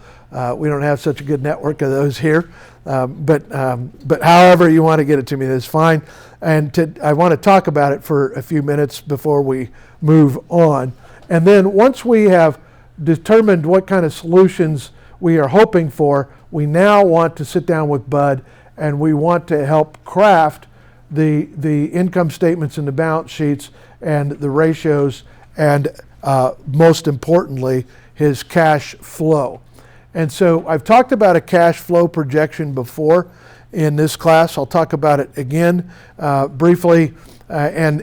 We don't have such a good network of those here. But however you want to get it to me, that's fine. And I want to talk about it for a few minutes before we move on. And then once we have determined what kind of solutions we are hoping for, we now want to sit down with Bud and we want to help craft the income statements and the balance sheets and the ratios and most importantly, his cash flow. And so I've talked about a cash flow projection before in this class. I'll talk about it again briefly and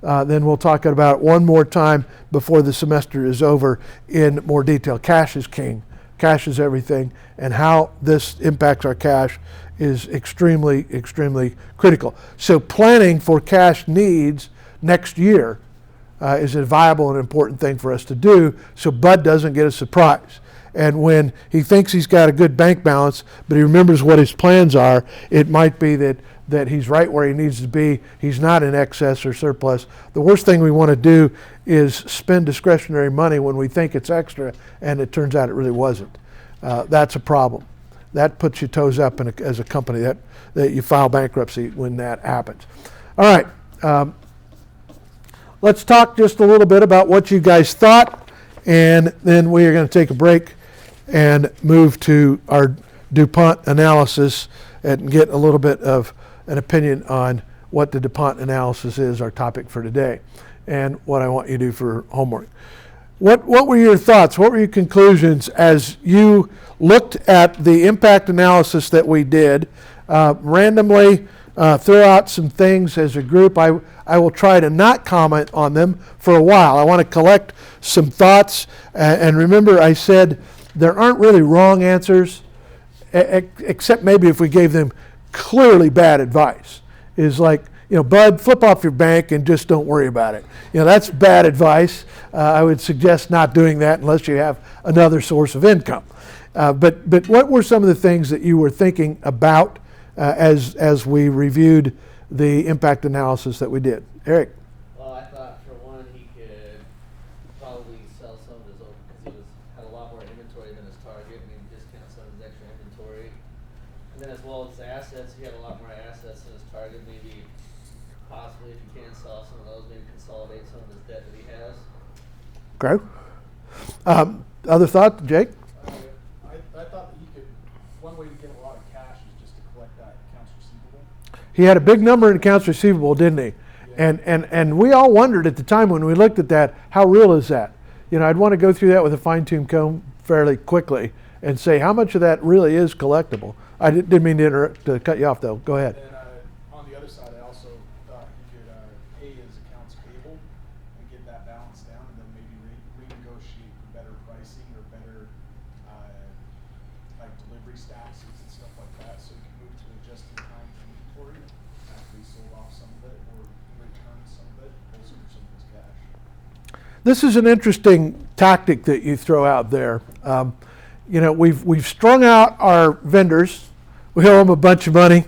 then we'll talk about it one more time before the semester is over in more detail. Cash is king. Cash is everything, and how this impacts our cash is extremely, extremely critical. So planning for cash needs next year is a viable and important thing for us to do so Bud doesn't get a surprise. And when he thinks he's got a good bank balance, but he remembers what his plans are, it might be that he's right where he needs to be. He's not in excess or surplus. The worst thing we want to do is spend discretionary money when we think it's extra and it turns out it really wasn't. That's a problem. That puts your toes up as a company that you file bankruptcy when that happens. All right. Let's talk just a little bit about what you guys thought, and then we are going to take a break and move to our DuPont analysis and get a little bit of an opinion on what the DuPont analysis is, our topic for today, and what I want you to do for homework. What were your thoughts? What were your conclusions as you looked at the impact analysis that we did randomly throw out some things as a group. I will try to not comment on them for a while. I want to collect some thoughts. And remember, I said there aren't really wrong answers, except maybe if we gave them clearly bad advice. Is like, bud, flip off your bank and just don't worry about it. That's bad advice. I would suggest not doing that unless you have another source of income. But what were some of the things that you were thinking about as we reviewed the impact analysis that we did? Eric? Well, I thought for one he could probably sell some of his own, because he had a lot more inventory than his target, maybe discount some of his extra inventory. And then as well as the assets, he had a lot more assets than his target. Maybe possibly if you can sell some of those, maybe consolidate some of his debt that he has. Okay. Other thought, Jake? I thought that one way to get a lot of cash is just to collect that accounts receivable. He had a big number in accounts receivable, didn't he? Yeah. And we all wondered at the time when we looked at that, how real is that? I'd want to go through that with a fine-tooth comb fairly quickly and say how much of that really is collectible. I didn't mean to cut you off, though. Go ahead. And on the other side, I also thought he could pay his accounts payable and get that balance down, and then maybe renegotiate for better pricing or better like delivery statuses and stuff like that, so he can move to a just-in-time inventory after he sold off some of it or returned some of it, also for some of his cash. This is an interesting tactic that you throw out there. We've strung out our vendors. We owe them a bunch of money,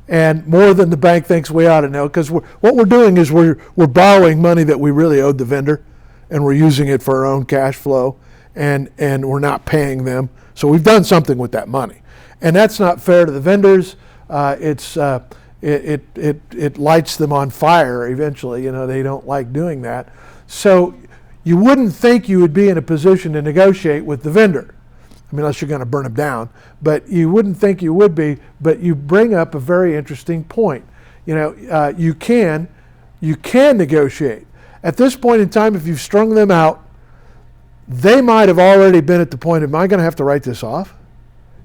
and more than the bank thinks we ought to know, because what we're doing is we're borrowing money that we really owed the vendor, and we're using it for our own cash flow, and we're not paying them. So we've done something with that money, and that's not fair to the vendors. It lights them on fire eventually. They don't like doing that. So you wouldn't think you would be in a position to negotiate with the vendor. Unless you're going to burn them down, but you wouldn't think you would be. But you bring up a very interesting point. You can negotiate. At this point in time, if you've strung them out, they might have already been at the point of, am I going to have to write this off?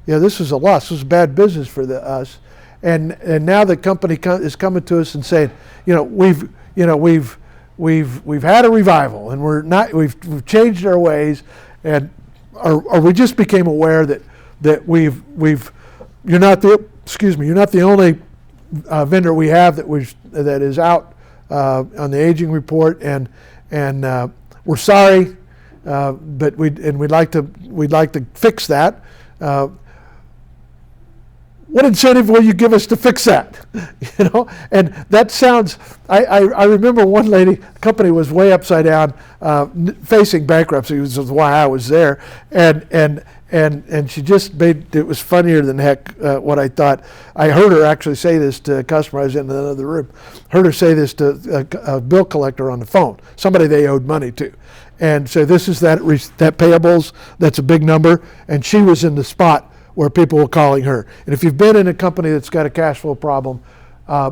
This is a loss. This is bad business for us. And now the company is coming to us and saying, we've had a revival, and we've changed our ways, and or we just became aware that you're not the only vendor we have that is out on the aging report, and we're sorry, but we'd like to fix that. What incentive will you give us to fix that? And that sounds. I remember one lady. The company was way upside down, facing bankruptcy, which is why I was there. And she just made it was funnier than heck. What I thought. I heard her actually say this to a customer. I was in another room. Heard her say this to a bill collector on the phone. Somebody they owed money to. And so this is that payables. That's a big number. And she was in the spot where people were calling her. And if you've been in a company that's got a cash flow problem,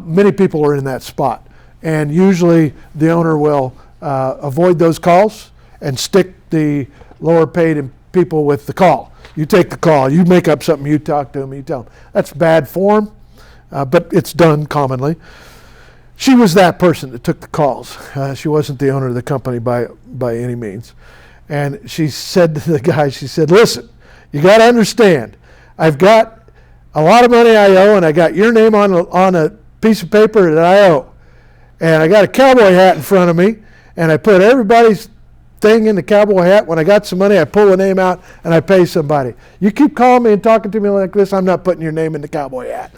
many people are in that spot. And usually the owner will avoid those calls and stick the lower paid people with the call. You take the call, you make up something, you talk to them, you tell them. That's bad form, but it's done commonly. She was that person that took the calls. She wasn't the owner of the company by any means. And she said to the guy, she said, listen, you got to understand, I've got a lot of money I owe, and I got your name on a piece of paper that I owe. And I got a cowboy hat in front of me, and I put everybody's thing in the cowboy hat. When I got some money, I pull the name out, and I pay somebody. You keep calling me and talking to me like this, I'm not putting your name in the cowboy hat.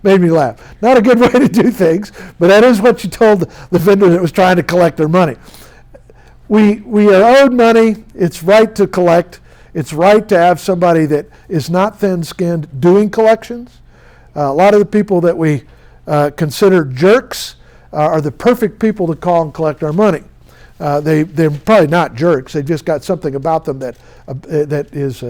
Made me laugh. Not a good way to do things, but that is what you told the vendor that was trying to collect their money. We are owed money. It's right to collect. It's right to have somebody that is not thin-skinned doing collections. A lot of the people that we consider jerks are the perfect people to call and collect our money. They're probably not jerks. They've just got something about them that is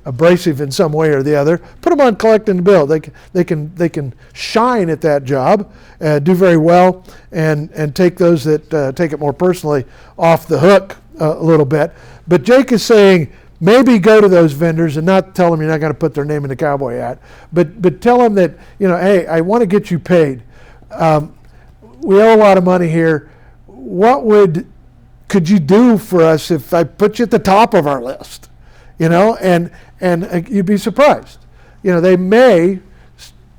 abrasive in some way or the other. Put them on collecting the bill. They can shine at that job, do very well, and take those that take it more personally off the hook a little bit. But Jake is saying, maybe go to those vendors and not tell them you're not going to put their name in the cowboy hat, but tell them that, hey, I want to get you paid. We owe a lot of money here. Could you do for us if I put you at the top of our list? And you'd be surprised. They may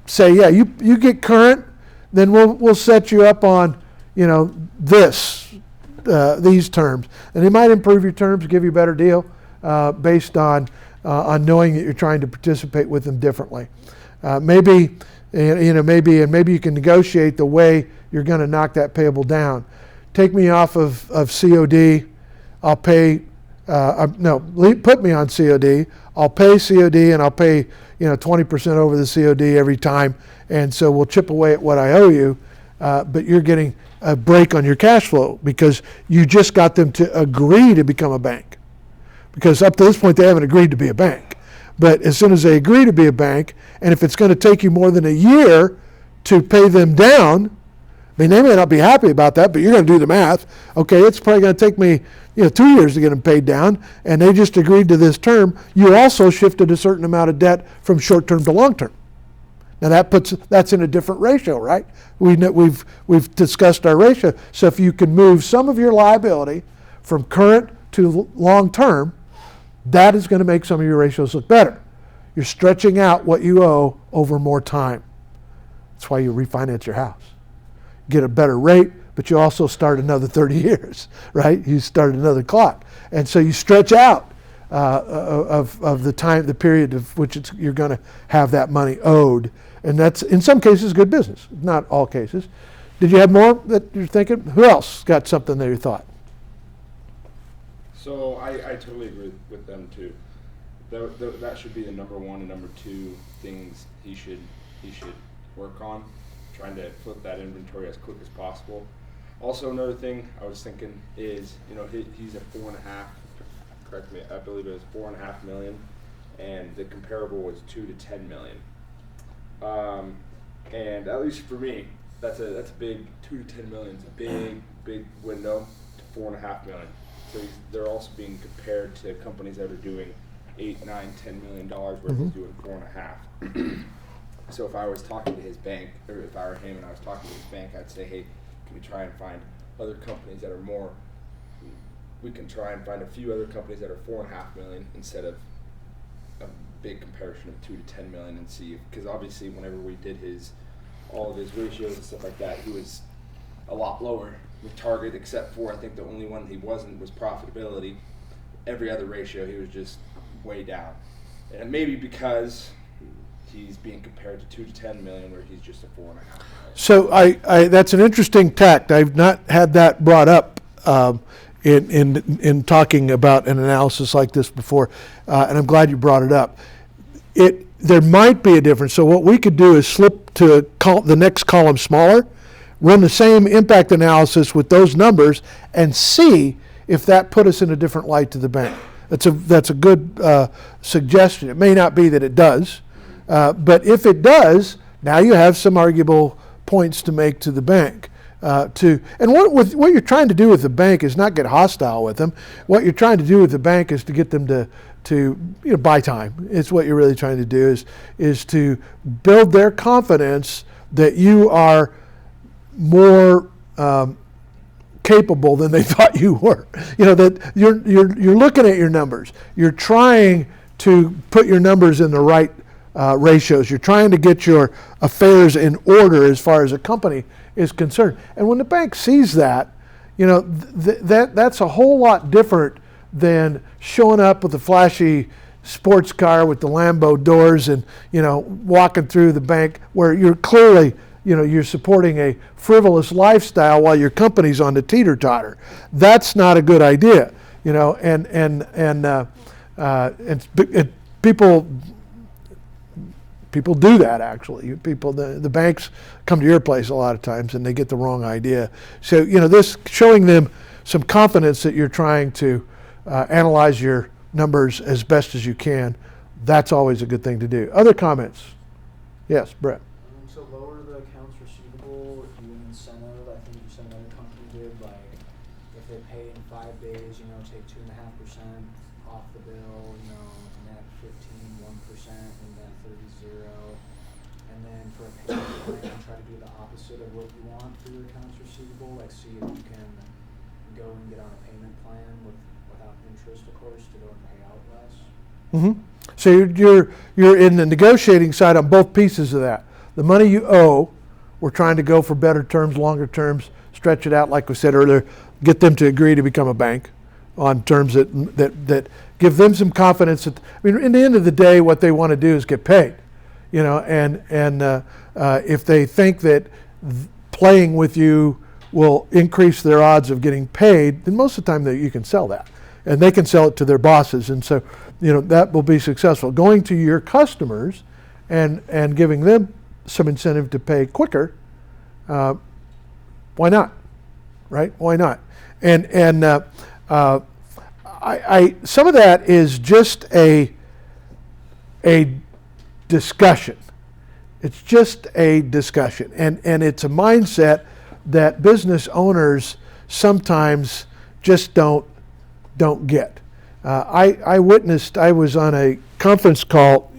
say, yeah, you get current, then we'll set you up on, these terms. And they might improve your terms, give you a better deal based on knowing that you're trying to participate with them differently. Maybe you can negotiate the way you're going to knock that payable down. Take me off of COD. I'll pay. Put me on COD. I'll pay COD, and I'll pay 20% over the COD every time, and so we'll chip away at what I owe you. But you're getting a break on your cash flow because you just got them to agree to become a bank. Because up to this point, they haven't agreed to be a bank. But as soon as they agree to be a bank, and if it's going to take you more than a year to pay them down, I mean, they may not be happy about that, but you're going to do the math. Okay, it's probably going to take me 2 years to get them paid down, and they just agreed to this term. You also shifted a certain amount of debt from short-term to long-term. Now that's in a different ratio, right? We've discussed our ratio. So if you can move some of your liability from current to long-term, that is going to make some of your ratios look better. You're stretching out what you owe over more time. That's why you refinance your house. Get a better rate, but you also start another 30 years, right? You start another clock. And so you stretch out of the time, the period of which you're going to have that money owed. And that's, in some cases, good business. Not all cases. Did you have more that you're thinking? Who else got something that you thought? So I totally agree with them too. That should be the number one and number two things he should work on, trying to flip that inventory as quick as possible. Also, another thing I was thinking is, he's at 4.5. Correct me, I believe it was 4.5 million, and the comparable was 2 to 10 million. And at least for me, that's a big 2 to 10 million. It's a big window to 4.5 million. So they're also being compared to companies that are doing $8, $9, $10 million, where he's doing 4.5. So if I was talking to his bank, or if I were him and I was talking to his bank, I'd say, hey, can we try and find other companies that are more? We can try and find a few other companies that are 4.5 million instead of a big comparison of 2 to 10 million, and see, because obviously whenever we did all of his ratios and stuff like that, he was a lot lower with Target, except for I think the only one he wasn't was profitability. Every other ratio he was just way down, and maybe because he's being compared to 2 to 10 million, where he's just a 4.5 million. So I that's an interesting tact. I've not had that brought up in talking about an analysis like this before, and I'm glad you brought it up. There might be a difference. So what we could do is slip to the next column smaller, run the same impact analysis with those numbers, and see if that put us in a different light to the bank. That's a good suggestion. It may not be that it does, but if it does, now you have some arguable points to make to the bank. And what you're trying to do with the bank is not get hostile with them. What you're trying to do with the bank is to get them to buy time. It's what you're really trying to do is to build their confidence that you are more capable than they thought you were. That you're looking at your numbers. You're trying to put your numbers in the right ratios. You're trying to get your affairs in order as far as a company is concerned. And when the bank sees that, that's a whole lot different than showing up with a flashy sports car with the Lambo doors and walking through the bank where you're clearly you're supporting a frivolous lifestyle while your company's on the teeter-totter. That's not a good idea, and people do that actually. The banks come to your place a lot of times and they get the wrong idea. So this showing them some confidence that you're trying to analyze your numbers as best as you can. That's always a good thing to do. Other comments? Yes, Brett. So lower the accounts receivable, do an incentive. I think you said another company did, like if they pay in 5 days, take 2.5% off the bill, and then 30 0. And then for a payment plan, try to do the opposite of what you want for your accounts receivable. Like see if you can go and get on a payment plan without interest, of course, to go and pay out less. So you're in the negotiating side on both pieces of that. The money you owe, we're trying to go for better terms, longer terms, stretch it out, like we said earlier, get them to agree to become a bank on terms that give them some confidence. That, I mean, in the end of the day, what they want to do is get paid, you know, and if they think that playing with you will increase their odds of getting paid, then most of the time you can sell that, and they can sell it to their bosses, and so you know that will be successful. Going to your customers and giving them some incentive to pay quicker, why not, right? Why not? And I some of that is just a discussion. It's just a discussion, and it's a mindset that business owners sometimes just don't get. I was on a conference call.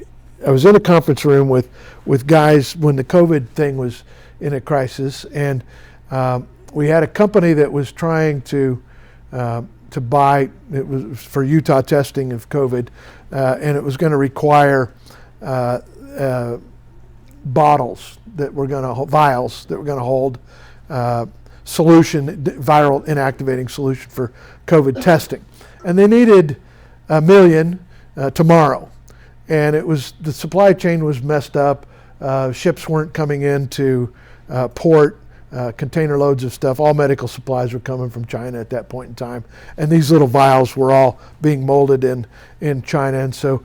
I was in a conference room with guys when the COVID thing was in a crisis, and we had a company that was trying to buy. It was for Utah testing of COVID, and it was going to require bottles that were going to vials that were going to hold viral inactivating solution for COVID testing, and they needed 1 million tomorrow, and the supply chain was messed up. Ships weren't coming into port. Container loads of stuff. All medical supplies were coming from China at that point in time, and these little vials were all being molded in China. And so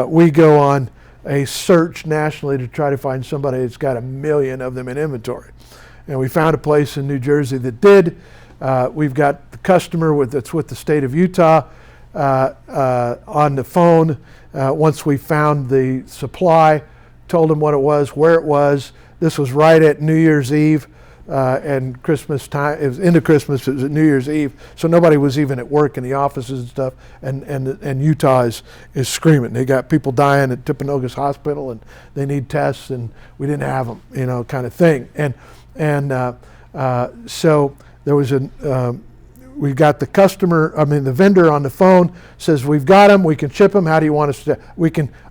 we go on a search nationally to try to find somebody that's got 1 million of them in inventory. And we found a place in New Jersey that did. We've got the customer that's with the state of Utah on the phone. Once we found the supply, told them what it was, where it was. This was right at New Year's Eve and Christmas time. It was into Christmas. It was at New Year's Eve, so nobody was even at work in the offices and stuff. And Utah is screaming. They got people dying at Timpanogos Hospital, and they need tests, and we didn't have them, you know, kind of thing. And so there was we got the vendor on the phone, says we've got them, we can ship them. How do you want us to?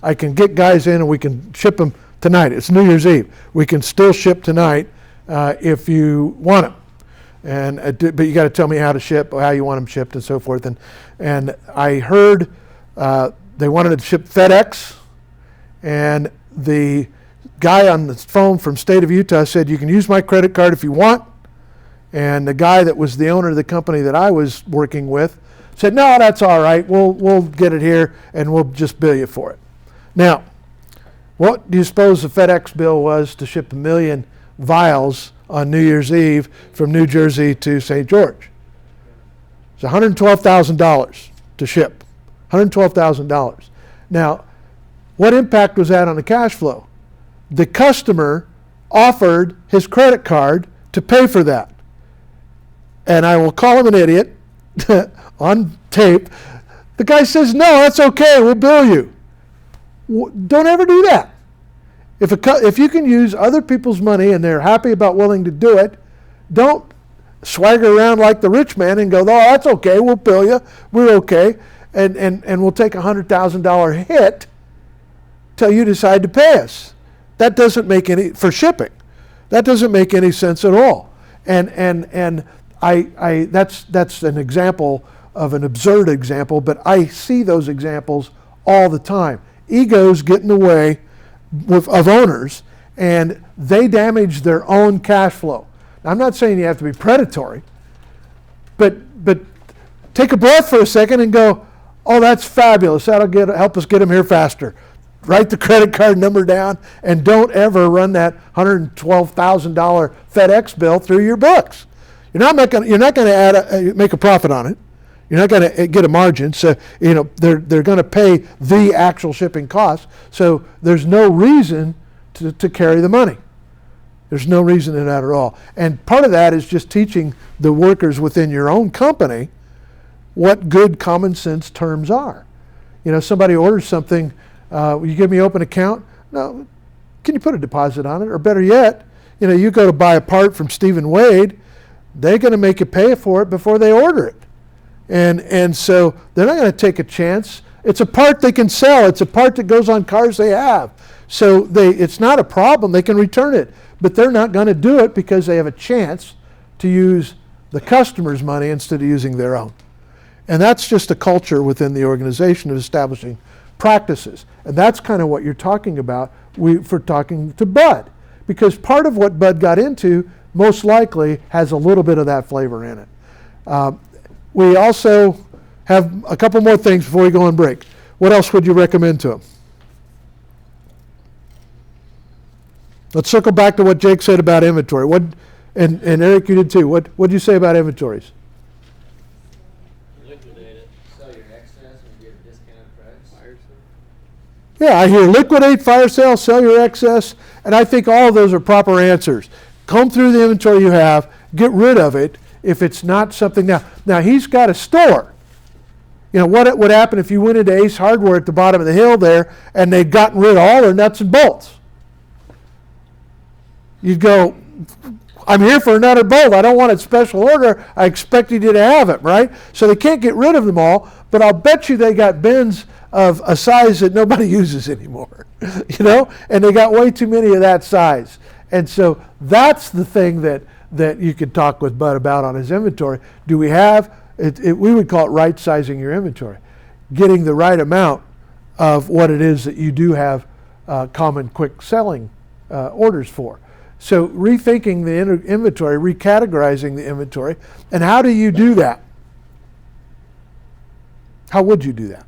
I can get guys in and we can ship them tonight. It's New Year's Eve. We can still ship tonight if you want them. But you got to tell me how to ship, how you want them shipped, and so forth. And I heard they wanted to ship FedEx, and the guy on the phone from state of Utah said, you can use my credit card if you want. And the guy that was the owner of the company that I was working with said, no, that's all right. We'll get it here and we'll just bill you for it. Now, what do you suppose the FedEx bill was to ship 1 million vials on New Year's Eve from New Jersey to St. George? It's $112,000 to ship. $112,000. Now, what impact was that on the cash flow? The customer offered his credit card to pay for that. And I will call him an idiot on tape. The guy says, no, that's okay, we'll bill you. Don't ever do that. If you can use other people's money and they're happy about willing to do it, don't swagger around like the rich man and go, oh, that's okay, we'll bill you, we're okay, and we'll take a $100,000 hit till you decide to pay us. That doesn't make for shipping. That doesn't make any sense at all. And that's an example of an absurd example, but I see those examples all the time. Egos get in the way of owners, and they damage their own cash flow. Now, I'm not saying you have to be predatory, but take a breath for a second and go, oh, that's fabulous. That'll help us get them here faster. Write the credit card number down, and don't ever run that $112,000 FedEx bill through your books. You're not going to make a profit on it. You're not going to get a margin. So they're going to pay the actual shipping costs. So there's no reason to carry the money. There's no reason in that at all. And part of that is just teaching the workers within your own company what good common sense terms are. Somebody orders something Will you give me open account? No. Can you put a deposit on it? Or better yet, you go to buy a part from Stephen Wade, they're going to make you pay for it before they order it. And so they're not going to take a chance. It's a part they can sell. It's a part that goes on cars they have. So it's not a problem. They can return it. But they're not going to do it because they have a chance to use the customer's money instead of using their own. And that's just a culture within the organization of establishing practices. And that's kind of what you're talking about for talking to Bud. Because part of what Bud got into most likely has a little bit of that flavor in it. We also have a couple more things before we go on break. What else would you recommend to them? Let's circle back to what Jake said about inventory. And Eric, you did too. What did you say about inventories? Liquidate it. Sell your excess and get a discounted price. Fire sale. Yeah, I hear liquidate, fire sale, sell your excess, and I think all of those are proper answers. Comb through the inventory you have, get rid of it if it's not something now he's got a store. What would happen if you went into Ace Hardware at the bottom of the hill there and they'd gotten rid of all their nuts and bolts? You'd go, I'm here for another bolt. I don't want it special order. I expected you to have it, right? So they can't get rid of them all, but I'll bet you they got bins of a size that nobody uses anymore, and they got way too many of that size. And so that's the thing that you could talk with Bud about on his inventory. Do we have, we would call it right sizing your inventory, getting the right amount of what it is that you do have common quick selling orders for. So rethinking the inventory, recategorizing the inventory, and how do you do that? How would you do that?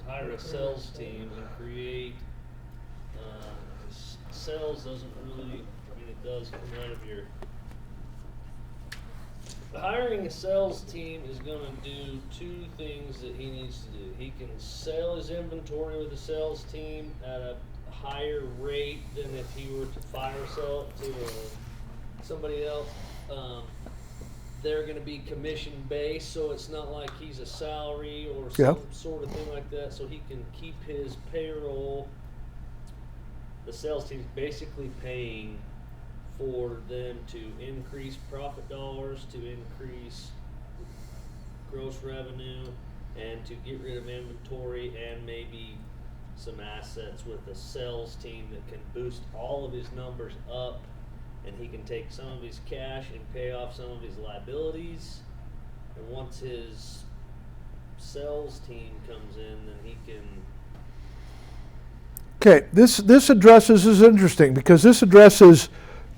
Hire a sales team and create, sales doesn't really, it does come out of your, hiring a sales team is gonna do two things that he needs to do. He can sell his inventory with a sales team at a higher rate than if he were to fire sell it to somebody else. They're gonna be commission based, so it's not like he's a salary or some sort of thing like that, so he can keep his payroll. The sales team's basically paying for them to increase profit dollars, to increase gross revenue, and to get rid of inventory and maybe some assets with a sales team that can boost all of his numbers up, and he can take some of his cash and pay off some of his liabilities. And once his sales team comes in, then he can. Okay, this is interesting because this addresses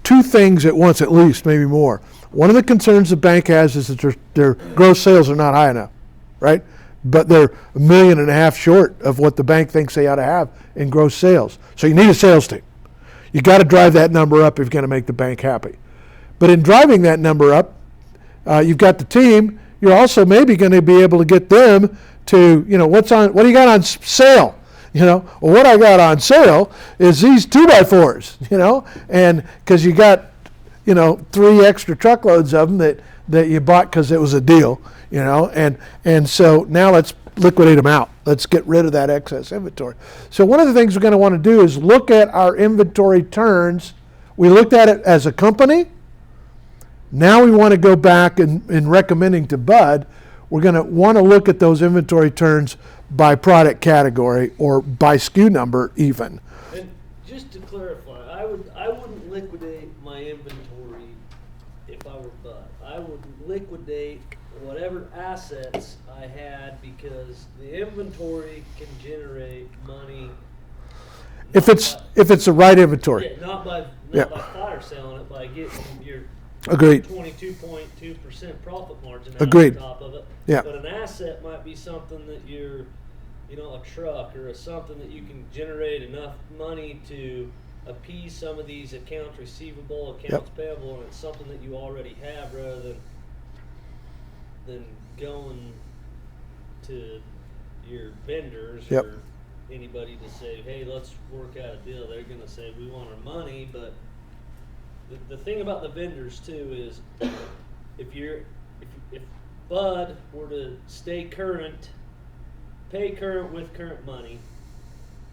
two things at once, at least, maybe more. One of the concerns the bank has is that their gross sales are not high enough, right? But they're $1.5 million short of what the bank thinks they ought to have in gross sales. So you need a sales team. You got to drive that number up if you're going to make the bank happy. But in driving that number up, you've got the team. You're also maybe going to be able to get them to, what do you got on sale? Well, what I got on sale is these 2x4s, and because you got, 3 extra truckloads of them that you bought because it was a deal, and so now let's liquidate them out. Let's get rid of that excess inventory. So one of the things we're going to want to do is look at our inventory turns. We looked at it as a company. Now we want to go back in recommending to Bud, we're going to want to look at those inventory turns by product category or by SKU number even. And just to clarify, I wouldn't liquidate my inventory if I were Bud. I would liquidate whatever assets I had because the inventory can generate money. If it's the right inventory. Yeah, not by fire selling it, by getting your Agreed. 22.2% profit margin out Agreed. on top of it. Yeah. But an asset might be something that you're, a truck or something that you can generate enough money to appease some of these accounts receivable, accounts payable, and it's something that you already have rather than going to your vendors or anybody to say, hey, let's work out a deal. They're going to say, we want our money, but the thing about the vendors too is if Bud were to stay current pay current with current money.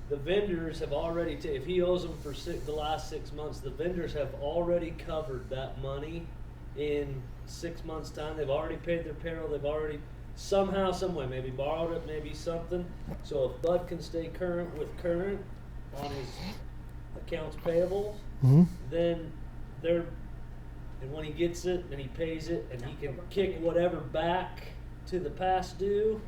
The vendors have already, if he owes them for the last 6 months, the vendors have already covered that money in 6 months' time. They've already paid their payroll. They've already somehow, some way, maybe borrowed it, maybe something. So if Bud can stay current with current on his accounts payable, Mhm. then and when he gets it and he pays it and he can kick whatever back to the past due,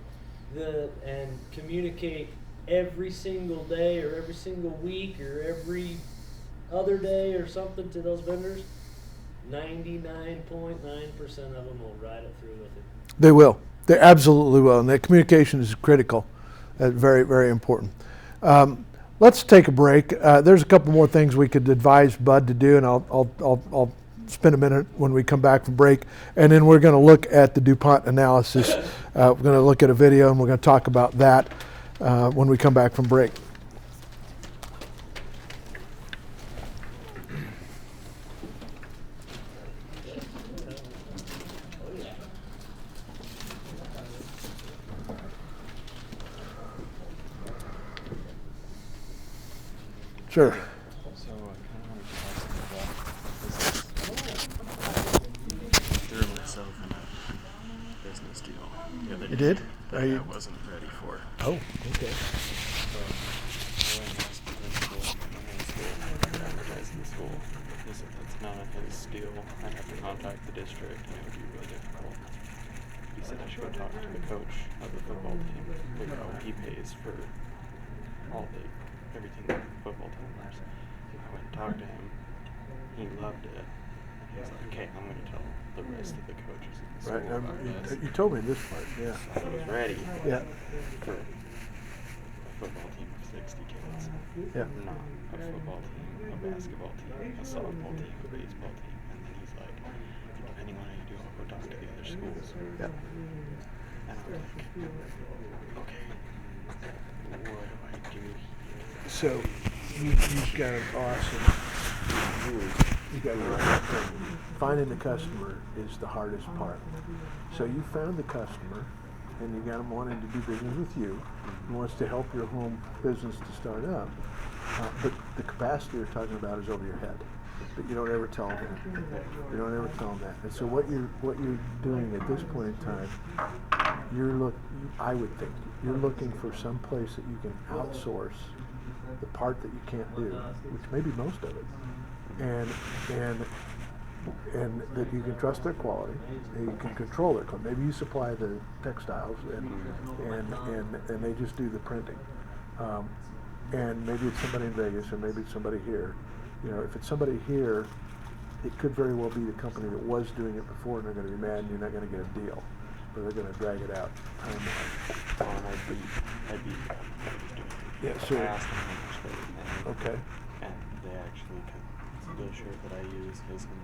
and communicate every single day or every single week or every other day or something to those vendors, 99.9% of them will ride it through with it. They will. They absolutely will. And that communication is critical. Very, very important. Let's take a break. There's a couple more things we could advise Bud to do, and I'll spend a minute when we come back from break. And then we're going to look at the DuPont analysis. We're going to look at a video, and we're going to talk about that when we come back from break. Sure. So I kind of wanted to talk about threw myself in a business deal the other You day did? that Are you- I wasn't ready for. Oh, okay. So I went and asked the principal at my high school, advertising the school. He said that's not his deal. I have to contact the district and it would be really difficult. He said I should go talk to the coach of the football team, figure out what he pays for everything the football team wears. I went and talked to him. He loved it. And he was like, okay, I'm going to tell the rest of the coaches in the school Right. about this. You told me this part. Yeah. So I was ready Yeah. for a football team of 60 kids. Yeah. Not a football team, a basketball team, a softball team, a baseball team. And then he's like, depending on how you do, I'll go talk to the other schools. Yeah. And I'm like, okay, what do I do here? So you've got an awesome. You got your own thing. Finding the customer is the hardest part. So you found the customer, and you got them wanting to do business with you. He wants to help your home business to start up. But the capacity you're talking about is over your head. But you don't ever tell them that. You don't ever tell them that. And so what you're doing at this point in time, I would think you're looking for some place that you can outsource the part that you can't do, which may be most of it, and that you can trust their quality, and you can control their quality. Maybe you supply the textiles, and they just do the printing, and maybe it's somebody in Vegas, or maybe it's somebody here. You know, if it's somebody here, it could very well be the company that was doing it before, and they're going to be mad, and you're not going to get a deal, but they're going to drag it out time-wise. I'd be doing it. Yeah, I so asked them how much they were paying. okay. And they actually the shirt that I use is in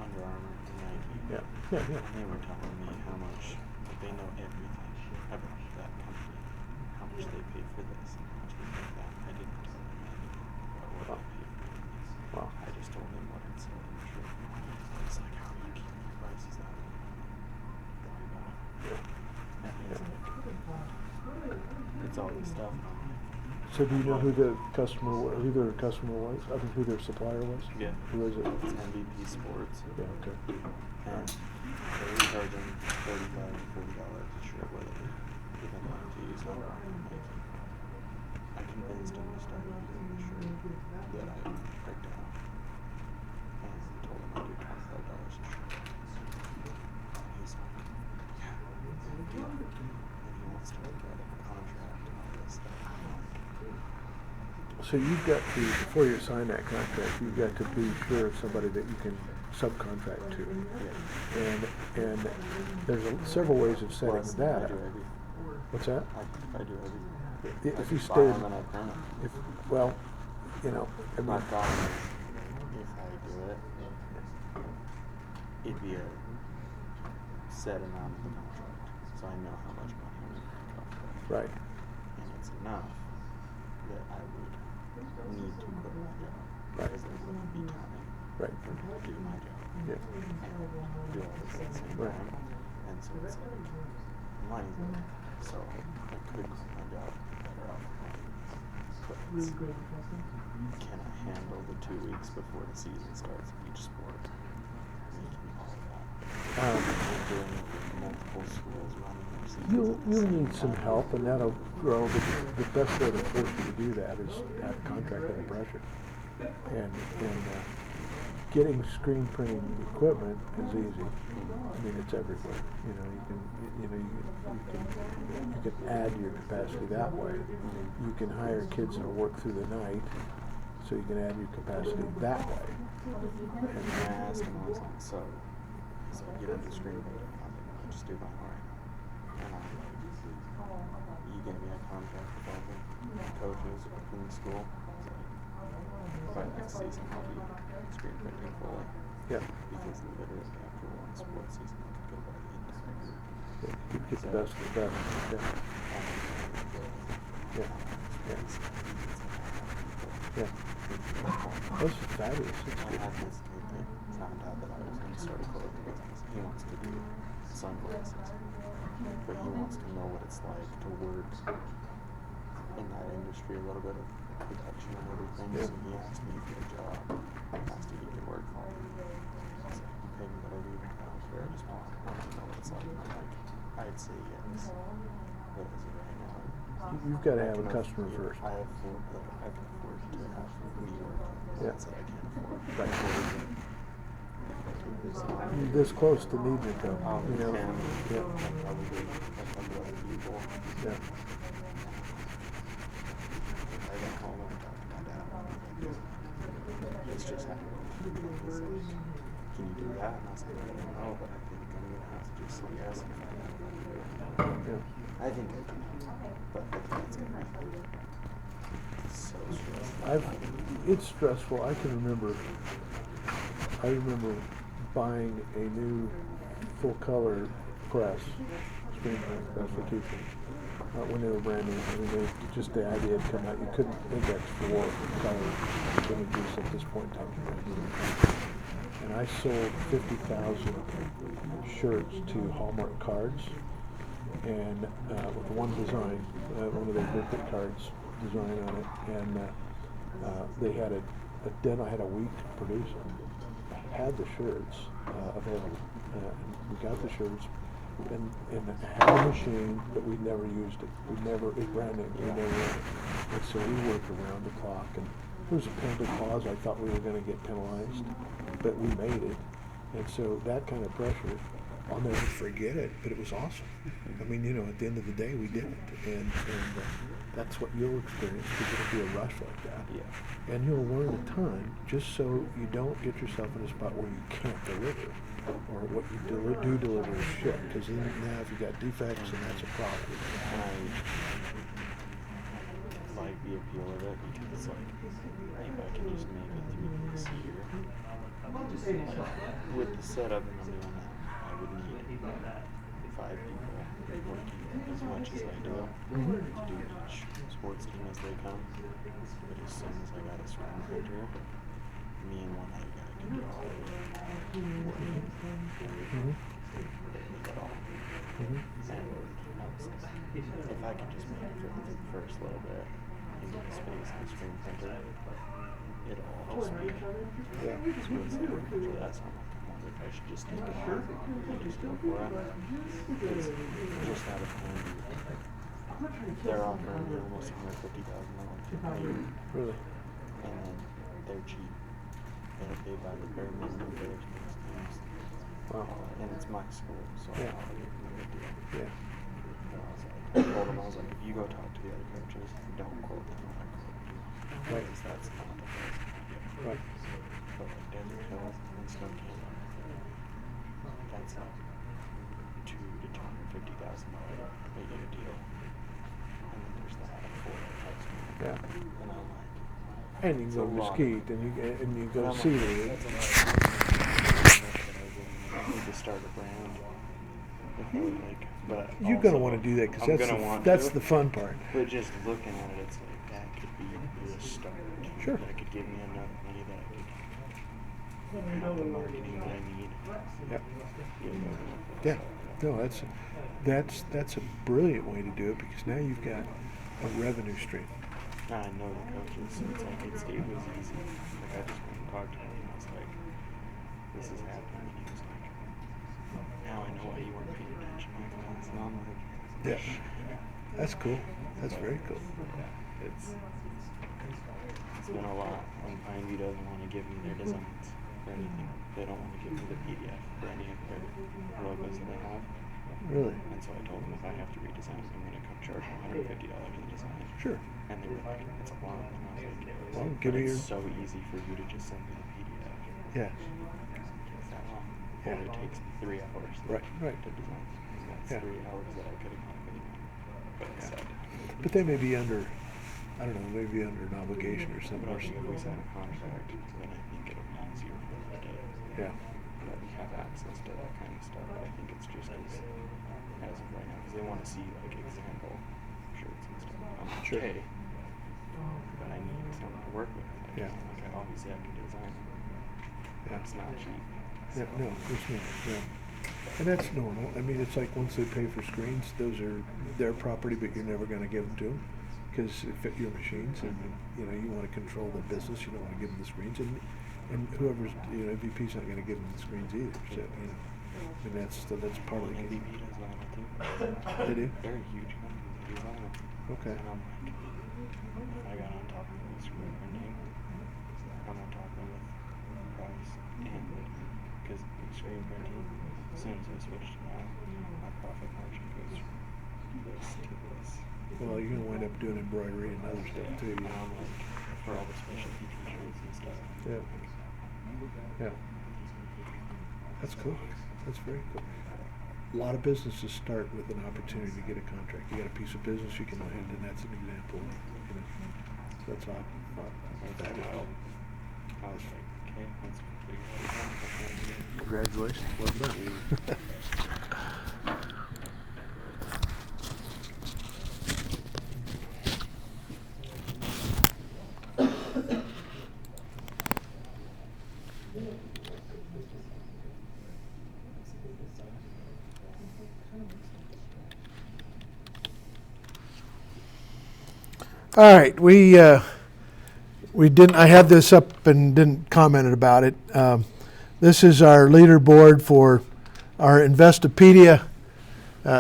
Under Armour and Nike. Yeah, yeah, yeah. And they were telling me how much, like they know everything about that company, how much they pay for this and how much they pay for that. I didn't tell them anything about what I pay for these. Wow. I just told them what I'd sell in the shirt. It's like, how are you keeping your prices up? And he's like, it's all this stuff. And I'm like, So do you know who their customer was? I mean, who their supplier was? yeah. Who was it? It's MVP Sports. Yeah, okay. And they were charging $35 to $40 a shirt, whether even wanting to use Under Armour and Nike. I convinced him to start using the shirt that I picked out and told him I'd do $25 a shirt. And he's like, yeah, deal. And he wants to look at a contract and all this stuff. I'm like, So you've got to, before you sign that contract, you've got to be sure of somebody that you can subcontract to. And there's several ways of setting plus, that I do up. everything. What's that? I do everything. If you buy stayed, them and I print them. well, you know, I My mean, problem is, if I do it, it'd be a set amount of the contract, so I know how much money I'm going to make off of it. right, And it's enough that I would need to quit my job, Right. because there wouldn't be time right, for me to do my job yeah, and do all this at the same Right. time. And so it's like, money's in it. So I could quit my job better off. But can I handle the 2 weeks before the season starts of each sport? Making all of that. Doing it with multiple schools running their seasons. You'll need some help, and that'll grow. But the best way to force you to do that is have a contract under pressure. And getting screen printing equipment is easy. I mean, it's everywhere. You know, you can add your capacity that way. You can hire kids that'll work through the night, so you can add your capacity that way. And I asked him, I was like, so get into screen printing. I was like, I'll just do mine right. And I'm like, you give me a contract with all the coaches in the school. By next season, I'll be screen printing fully. Yeah. Because literally after one sports season, I could go by the entire group. You get the best of the best. Yeah. Yeah. That's fabulous. It's I good. had this kid that found out that I was going to start a clothing business. He wants to do sunglasses, but he wants to know what it's like to work in that industry, a little bit of production and everything. Yeah. So he asked me for a job, asked if he could work for me. I was like, pay me whatever you want, I don't care, I just want to know what it's like. And I'm like, I'd say yes, but as of right now, You've got to have I a can customer afford- first. I can afford to have me work. Yeah. That's what I can't afford. Right. So, You're this close to needing it, though. Oh, You know. and Yeah. probably a couple other people. Yeah. I got home and I talked to my dad about it. It's just happened. He's like, can you do that? And I was like, I don't know, but I think I'm going to have to just say yes and find out if I can do it. Yeah. I think I can, but I think that's going to be so stressful. It's stressful. I remember buying a new full color press, screen print specification, when they were brand new. I mean, just the idea had come out. You couldn't index for color images at this point in time. And I sold 50,000 shirts to Hallmark Cards, and with one design, one of their birthday cards design on it, and they had I had a week to produce them. Had the shirts available. We got the shirts, and had a machine, but we never used it. It's brand new. We never ran it. And so we worked around the clock, and there was a painted pause. I thought we were going to get penalized, but we made it. And so that kind of pressure, I'll never forget it, but it was awesome. I mean, you know, at the end of the day, we did it. And that's what you'll experience, because it'll be a rush like that. Yeah. And you'll learn a ton, just so you don't get yourself in a spot where you can't deliver, or what you do deliver is shit. Because now if you got defects, and that's a problem. I like the appeal of it because it's like, if I can just make it through this year, with the setup and I'm doing that, I would need 5 people working as much as I do to do each sports team as they come. But as soon as I got a screen printer, me and one other guy can do all of it. Working, make it all. And I was like, if I could just make it for the first little bit, and get a space on the screen printer, it'll all just be smooth sailing after that. So I'm like, I wonder if I should just take it on and just go for it. Because I just had a friend, they're offering me almost $150,000 a year. Really? And then they're cheap. They buy the bare minimum for their teams. Wow. And it's my school, so Yeah. I'll give them a good deal. Yeah. I told him, I was like, if you go talk to the other coaches, don't quote them what I quote you. Right. Because that's not the best. Right. But like Desert Hills and Stone Canyon, that's like $200,000 to $250,000 a year deal. And then there's that for Yeah. And I'm like, And you it's go a to lot. Mesquite, and you go And to I'm Cedar. like, that's a lot of money. I need to start a brand. Like, but You're going to want to do that, because that's the fun part. But just looking at it, it's like that could be the start. Sure. That could give me enough money that I could have the marketing that I need. Yep. Give me enough Yeah. No, that's a brilliant way to do it because now you've got a revenue stream. I know the coaches, so it's like it was easy. Like I just went and talked to him and I was like, this is happening. And he was like, now I know why you weren't paying attention to my class. And I'm like, Yeah, that's cool. That's very cool. It's been a lot. When Pineview doesn't want to give me their designs or anything, they don't want to give me the PDF for any of their logos that they have. Really? And so I told them if I have to redesign it, I'm going to come charge $150 for the design. Sure. And they were like, it's a lot. And I was like, Well, but give me it's your- so easy for you to just send me the PDF. Yeah. It's that long. Yeah. Or it takes me 3 hours Right, right. to design. And that's Yeah. 3 hours that I could have gone with. But instead, But they may be under, I don't know, maybe under an obligation or but something. also if we sign a contract, then I think it'll be easier for us to Yeah. that we have access to that kind of stuff. But I think it's just as of right now, because they want to see like example shirts and stuff. I'm like, Sure. okay, but I need something to work with. Yeah. Like obviously I can design it. Yeah. It's not cheap. Yeah, no, it's not. No. And that's normal. I mean, it's like once they pay for screens, those are their property, but you're never going to give them to them because it fit your machines, and you know you want to control the business. You don't want to give them the screens, and whoever's MVP's not going to give them the screens either. So and that's part of the game. MVP does vinyl too. They do? They're a huge company. They do vinyl. Okay. And I'm like, if I got on top of the screen printing, I'm on top of price and because screen printing, as soon as I switch to that, my profit margin goes from this to this. Well, you're going to wind up doing embroidery and other stuff too. And I'm like, for all the specialty t-shirts and stuff. Yeah. Yeah. That's cool. That's very cool. A lot of businesses start with an opportunity to get a contract. You got a piece of business you can land, and that's an example. You know, so that's odd. I was like, okay, let's figure it out. Congratulations. Well done. All right, we didn't. I had this up and didn't comment about it. This is our leaderboard for our Investopedia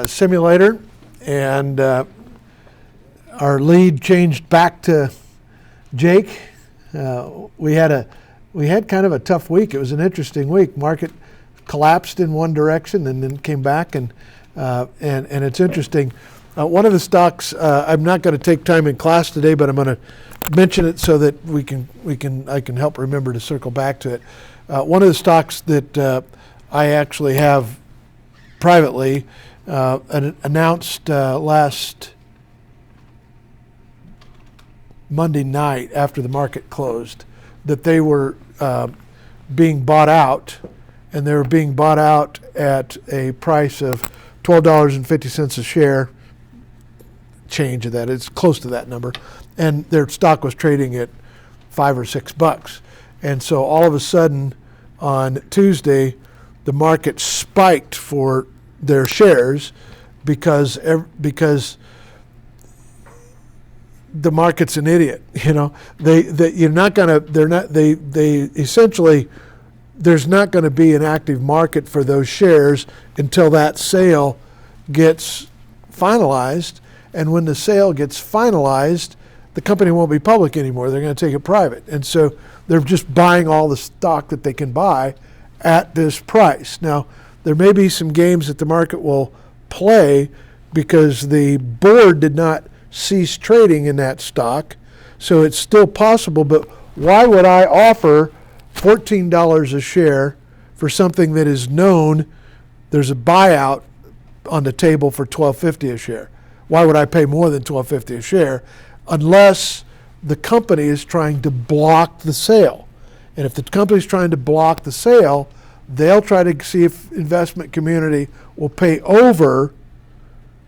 simulator, and our lead changed back to Jake. We had kind of a tough week. It was an interesting week. Market collapsed in one direction and then came back, and it's interesting. One of the stocks, I'm not going to take time in class today, but I'm going to mention it so that I can help remember to circle back to it. One of the stocks that I actually have privately announced last Monday night after the market closed that they were being bought out, and they were being bought out at a price of $12.50 a share. Change of that, it's close to that number, and their stock was trading at $5 or $6, and so all of a sudden on Tuesday the market spiked for their shares because the market's an idiot. They essentially there's not going to be an active market for those shares until that sale gets finalized. And when the sale gets finalized, the company won't be public anymore. They're going to take it private. And so they're just buying all the stock that they can buy at this price. Now, there may be some games that the market will play because the board did not cease trading in that stock. So it's still possible, but why would I offer $14 a share for something that is known there's a buyout on the table for $12.50 a share? Why would I pay more than $12.50 a share unless the company is trying to block the sale? And if the company is trying to block the sale, they'll try to see if investment community will pay over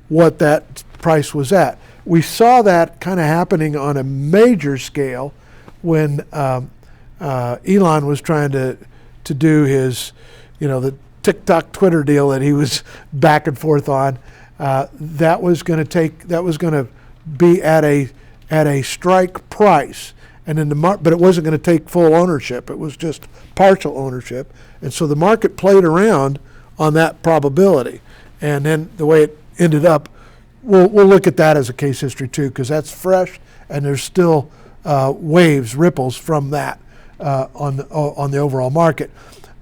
what that price was at. We saw that kind of happening on a major scale when Elon was trying to do his, the TikTok Twitter deal that he was back and forth on. That was going to be at a strike price, and in but it wasn't going to take full ownership. It was just partial ownership, and so the market played around on that probability, and then the way it ended up, we'll look at that as a case history too, because that's fresh, and there's still ripples from that on the overall market.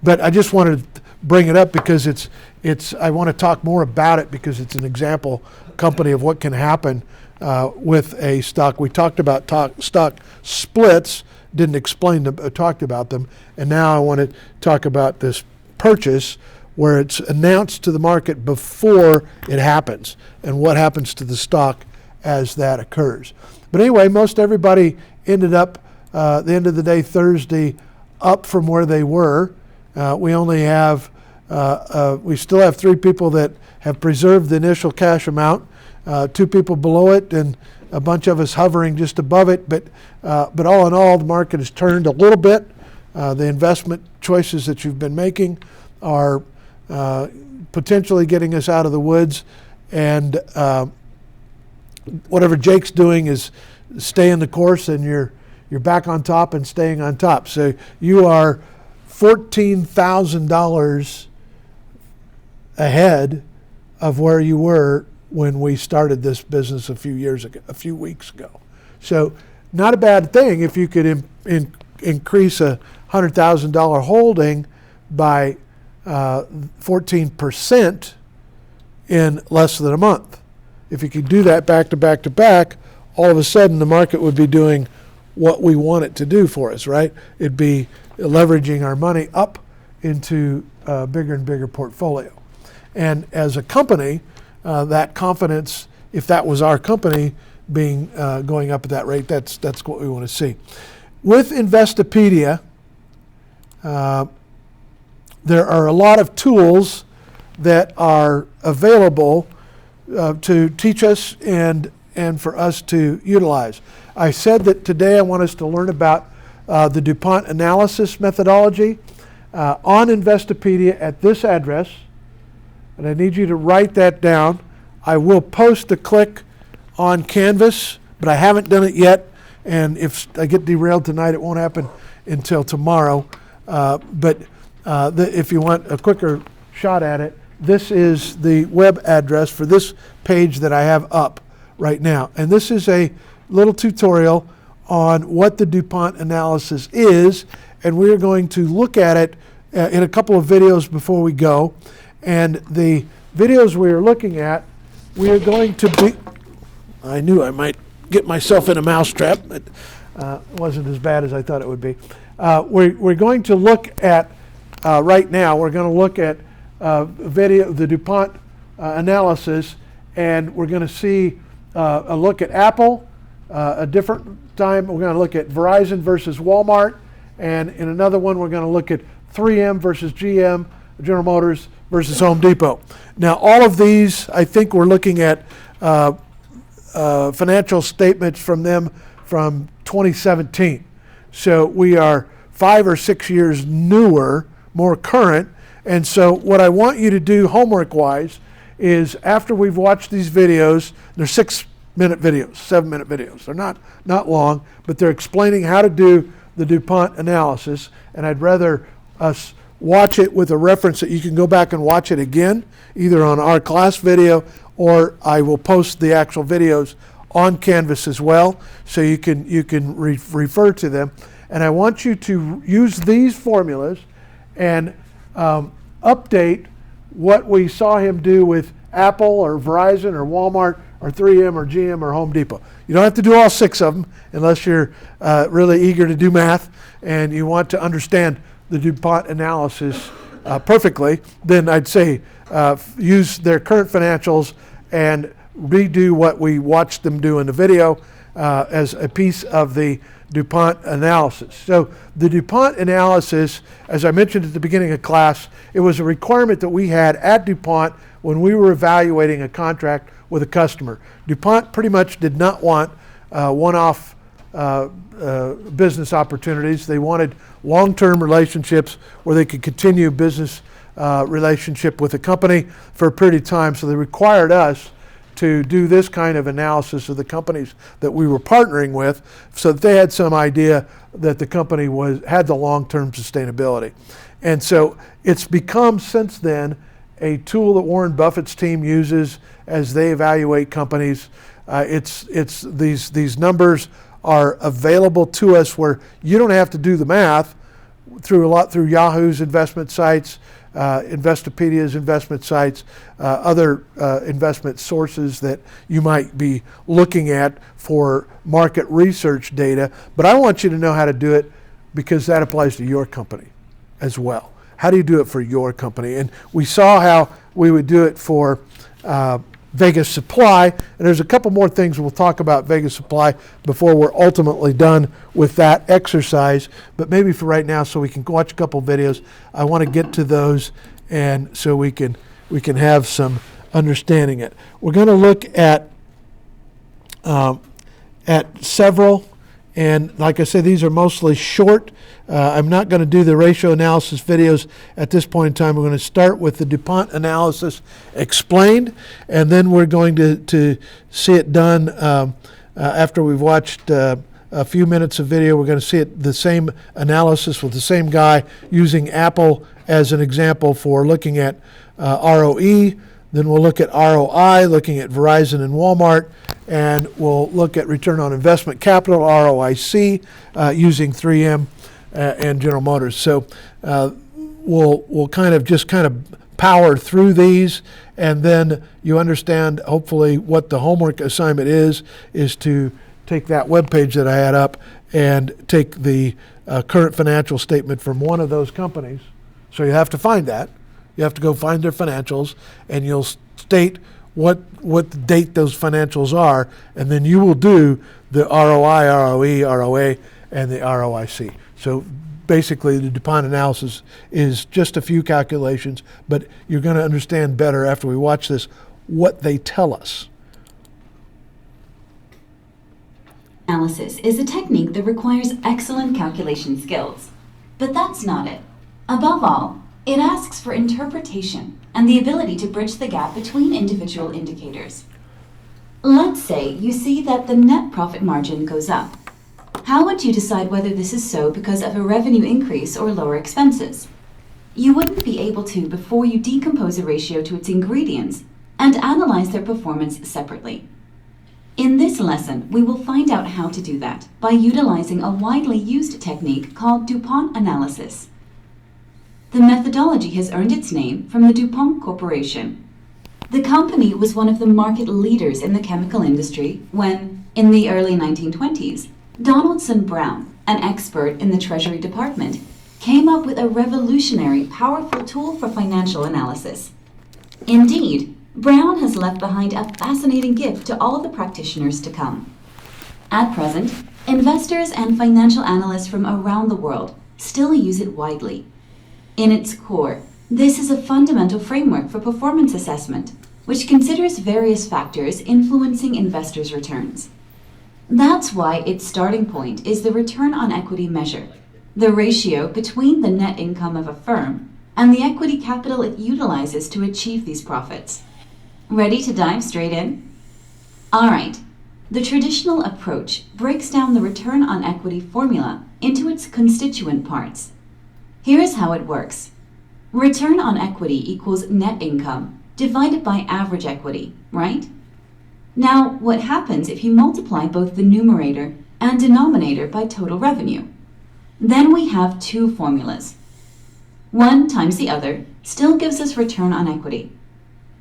But I just wanted to bring it up because I want to talk more about it because it's an example company of what can happen with a stock. We talked about stock splits, didn't explain them, talked about them, and now I want to talk about this purchase where it's announced to the market before it happens and what happens to the stock as that occurs. But anyway, most everybody ended up, at the end of the day, Thursday, up from where they were. We only have, we still have 3 people that have preserved the initial cash amount, 2 people below it, and a bunch of us hovering just above it. But all in all, the market has turned a little bit. The investment choices that you've been making are potentially getting us out of the woods, and whatever Jake's doing is staying the course, and you're back on top and staying on top. So you are $14,000 ahead of where you were when we started this business a few weeks ago. So not a bad thing if you could increase a $100,000 holding by 14% in less than a month. If you could do that back to back to back, all of a sudden the market would be doing what we want it to do for us, right? It'd be leveraging our money up into a bigger and bigger portfolio. And as a company, that confidence, if that was our company being going up at that rate, that's what we want to see. With Investopedia, there are a lot of tools that are available to teach us and for us to utilize. I said that today I want us to learn about the DuPont analysis methodology on Investopedia at this address, and I need you to write that down. I will post a click on Canvas, but I haven't done it yet, and if I get derailed tonight, it won't happen until tomorrow. If you want a quicker shot at it, this is the web address for this page that I have up right now. And this is a little tutorial on what the DuPont analysis is, and we're going to look at it in a couple of videos before we go. And the videos we are looking at, we are going to be, I knew I might get myself in a mousetrap, but it wasn't as bad as I thought it would be. We're going to look at, right now, we're going to look at video, the DuPont analysis, and we're going to see a look at Apple. A different time, we're going to look at Verizon versus Walmart, and in another one, we're going to look at 3M versus GM, General Motors versus Home Depot. Now, all of these, I think we're looking at financial statements from them from 2017. So we are 5 or 6 years newer, more current. And so what I want you to do homework-wise is after we've watched these videos, they're 6-minute videos, 7-minute videos. They're not long, but they're explaining how to do the DuPont analysis. And I'd rather us watch it with a reference that you can go back and watch it again, either on our class video, or I will post the actual videos on Canvas as well, so you can refer to them. And I want you to use these formulas and update what we saw him do with Apple or Verizon or Walmart or 3M or GM or Home Depot. You don't have to do all 6 of them unless you're really eager to do math and you want to understand the DuPont analysis perfectly. Then I'd say use their current financials and redo what we watched them do in the video as a piece of the DuPont analysis. So the DuPont analysis, as I mentioned at the beginning of class, it was a requirement that we had at DuPont when we were evaluating a contract with a customer. DuPont pretty much did not want one-off business opportunities. They wanted long-term relationships where they could continue business relationship with the company for a period of time, so they required us to do this kind of analysis of the companies that we were partnering with, so that they had some idea that the company had the long-term sustainability. And so it's become since then a tool that Warren Buffett's team uses as they evaluate companies. These numbers are available to us where you don't have to do the math through Yahoo's investment sites, Investopedia's investment sites, other investment sources that you might be looking at for market research data. But I want you to know how to do it, because that applies to your company as well. How do you do it for your company? And we saw how we would do it for Vegas Supply, and there's a couple more things we'll talk about Vegas Supply before we're ultimately done with that exercise. But maybe for right now, so we can watch a couple videos, I want to get to those, and so we can have some understanding it. We're going to look at several, and like I said, these are mostly short. I'm not going to do the ratio analysis videos at this point in time. We're going to start with the DuPont analysis explained, and then we're going to see it done after we've watched a few minutes of video. We're going to see it, the same analysis with the same guy, using Apple as an example for looking at ROE. Then we'll look at ROI, looking at Verizon and Walmart, and we'll look at return on investment capital, ROIC, using 3M and General Motors. So we'll kind of power through these, and then you understand hopefully what the homework assignment is to take that web page that I had up and take the current financial statement from one of those companies. So you have to find that. You have to go find their financials, and you'll state what date those financials are, and then you will do the ROI, ROE, ROA, and the ROIC. So basically the DuPont analysis is just a few calculations, but you're going to understand better after we watch this what they tell us. Analysis is a technique that requires excellent calculation skills. But that's not it. Above all, it asks for interpretation and the ability to bridge the gap between individual indicators. Let's say you see that the net profit margin goes up. How would you decide whether this is so because of a revenue increase or lower expenses? You wouldn't be able to before you decompose a ratio to its ingredients and analyze their performance separately. In this lesson, we will find out how to do that by utilizing a widely used technique called DuPont analysis. The methodology has earned its name from the DuPont Corporation. The company was one of the market leaders in the chemical industry when, in the early 1920s, Donaldson Brown, an expert in the Treasury Department, came up with a revolutionary, powerful tool for financial analysis. Indeed, Brown has left behind a fascinating gift to all the practitioners to come. At present, investors and financial analysts from around the world still use it widely. In its core, this is a fundamental framework for performance assessment, which considers various factors influencing investors' returns. That's why its starting point is the return on equity measure, the ratio between the net income of a firm and the equity capital it utilizes to achieve these profits. Ready to dive straight in? All right. The traditional approach breaks down the return on equity formula into its constituent parts. Here is how it works. Return on equity equals net income divided by average equity, right? Now, what happens if you multiply both the numerator and denominator by total revenue? Then we have two formulas. One times the other still gives us return on equity.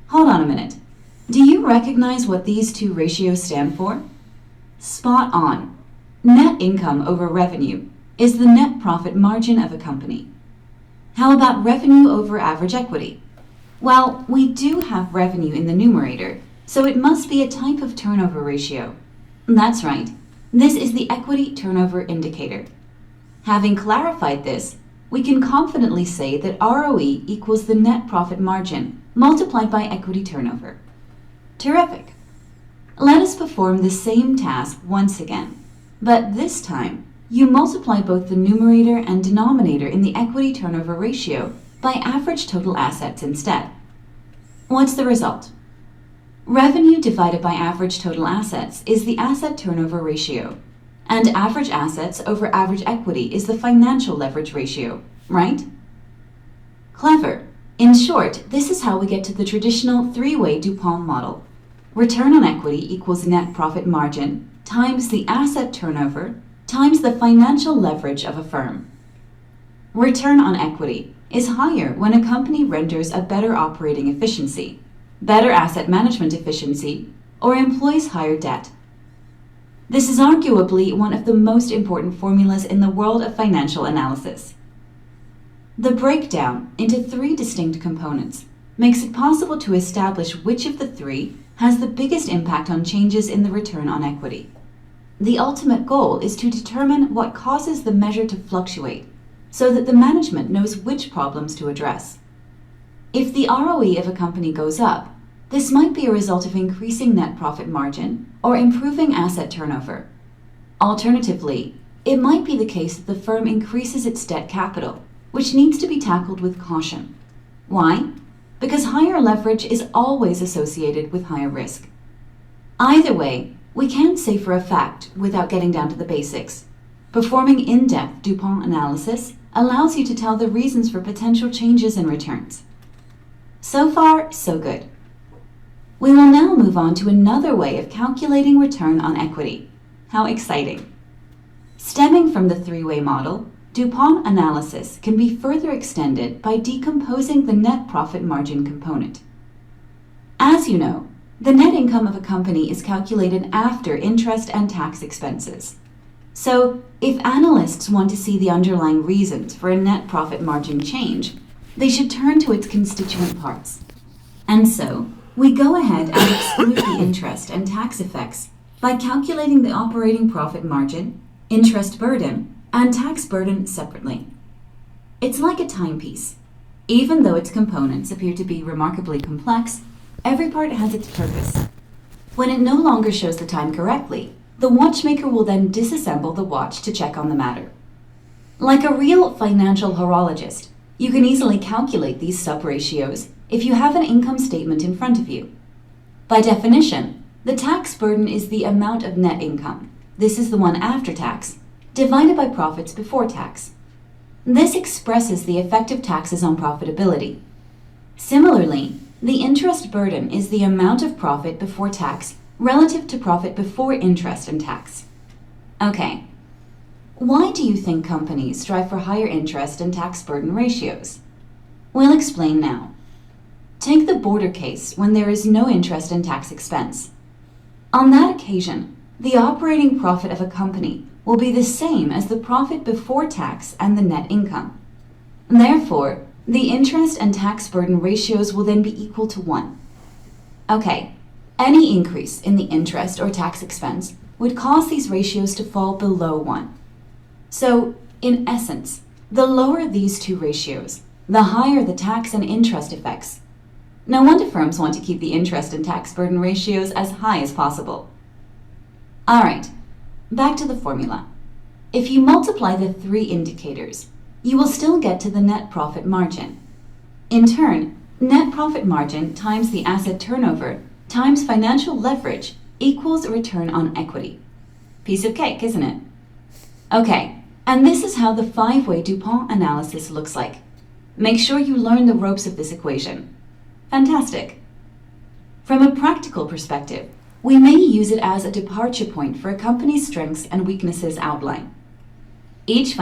Hold on a minute. Do you recognize what these two ratios stand for? Spot on. Net income over revenue is the net profit margin of a company. How about revenue over average equity? Well, we do have revenue in the numerator, so it must be a type of turnover ratio. That's right. This is the equity turnover indicator. Having clarified this, we can confidently say that ROE equals the net profit margin multiplied by equity turnover. Terrific. Let us perform the same task once again, but this time you multiply both the numerator and denominator in the equity turnover ratio by average total assets instead. What's the result? Revenue divided by average total assets is the asset turnover ratio, and average assets over average equity is the financial leverage ratio, right? Clever. In short, this is how we get to the traditional three-way DuPont model. Return on equity equals net profit margin times the asset turnover times the financial leverage of a firm. Return on equity is higher when a company renders a better operating efficiency, better asset management efficiency, or employs higher debt. This is arguably one of the most important formulas in the world of financial analysis. The breakdown into three distinct components makes it possible to establish which of the three has the biggest impact on changes in the return on equity. The ultimate goal is to determine what causes the measure to fluctuate so that the management knows which problems to address. If the ROE of a company goes up, this might be a result of increasing net profit margin or improving asset turnover. Alternatively, it might be the case that the firm increases its debt capital, which needs to be tackled with caution. Why? Because higher leverage is always associated with higher risk. Either way, we can't say for a fact without getting down to the basics. Performing in-depth DuPont analysis allows you to tell the reasons for potential changes in returns. So far, so good. We will now move on to another way of calculating return on equity. How exciting! Stemming from the three-way model, DuPont analysis can be further extended by decomposing the net profit margin component. As you know, the net income of a company is calculated after interest and tax expenses. So, if analysts want to see the underlying reasons for a net profit margin change, they should turn to its constituent parts. And so, we go ahead and exclude the interest and tax effects by calculating the operating profit margin, interest burden, and tax burden separately. It's like a timepiece. Even though its components appear to be remarkably complex, every part has its purpose. When it no longer shows the time correctly, the watchmaker will then disassemble the watch to check on the matter. Like a real financial horologist, you can easily calculate these sub-ratios if you have an income statement in front of you. By definition, the tax burden is the amount of net income, this is the one after tax, divided by profits before tax. This expresses the effective taxes on profitability. Similarly, the interest burden is the amount of profit before tax relative to profit before interest and tax. Okay, why do you think companies strive for higher interest and tax burden ratios? We'll explain now. Take the border case when there is no interest and tax expense. On that occasion, the operating profit of a company will be the same as the profit before tax and the net income. Therefore, the interest and tax burden ratios will then be equal to 1. Okay, any increase in the interest or tax expense would cause these ratios to fall below 1. So, in essence, the lower these two ratios, the higher the tax and interest effects. No wonder firms want to keep the interest and tax burden ratios as high as possible. Alright, back to the formula. If you multiply the three indicators, you will still get to the net profit margin. In turn, net profit margin times the asset turnover times financial leverage equals return on equity. Piece of cake, isn't it? Okay, and this is how the five-way DuPont analysis looks like. Make sure you learn the ropes of this equation. Fantastic. From a practical perspective, we may use it as a departure point for a company's strengths and weaknesses outline. Each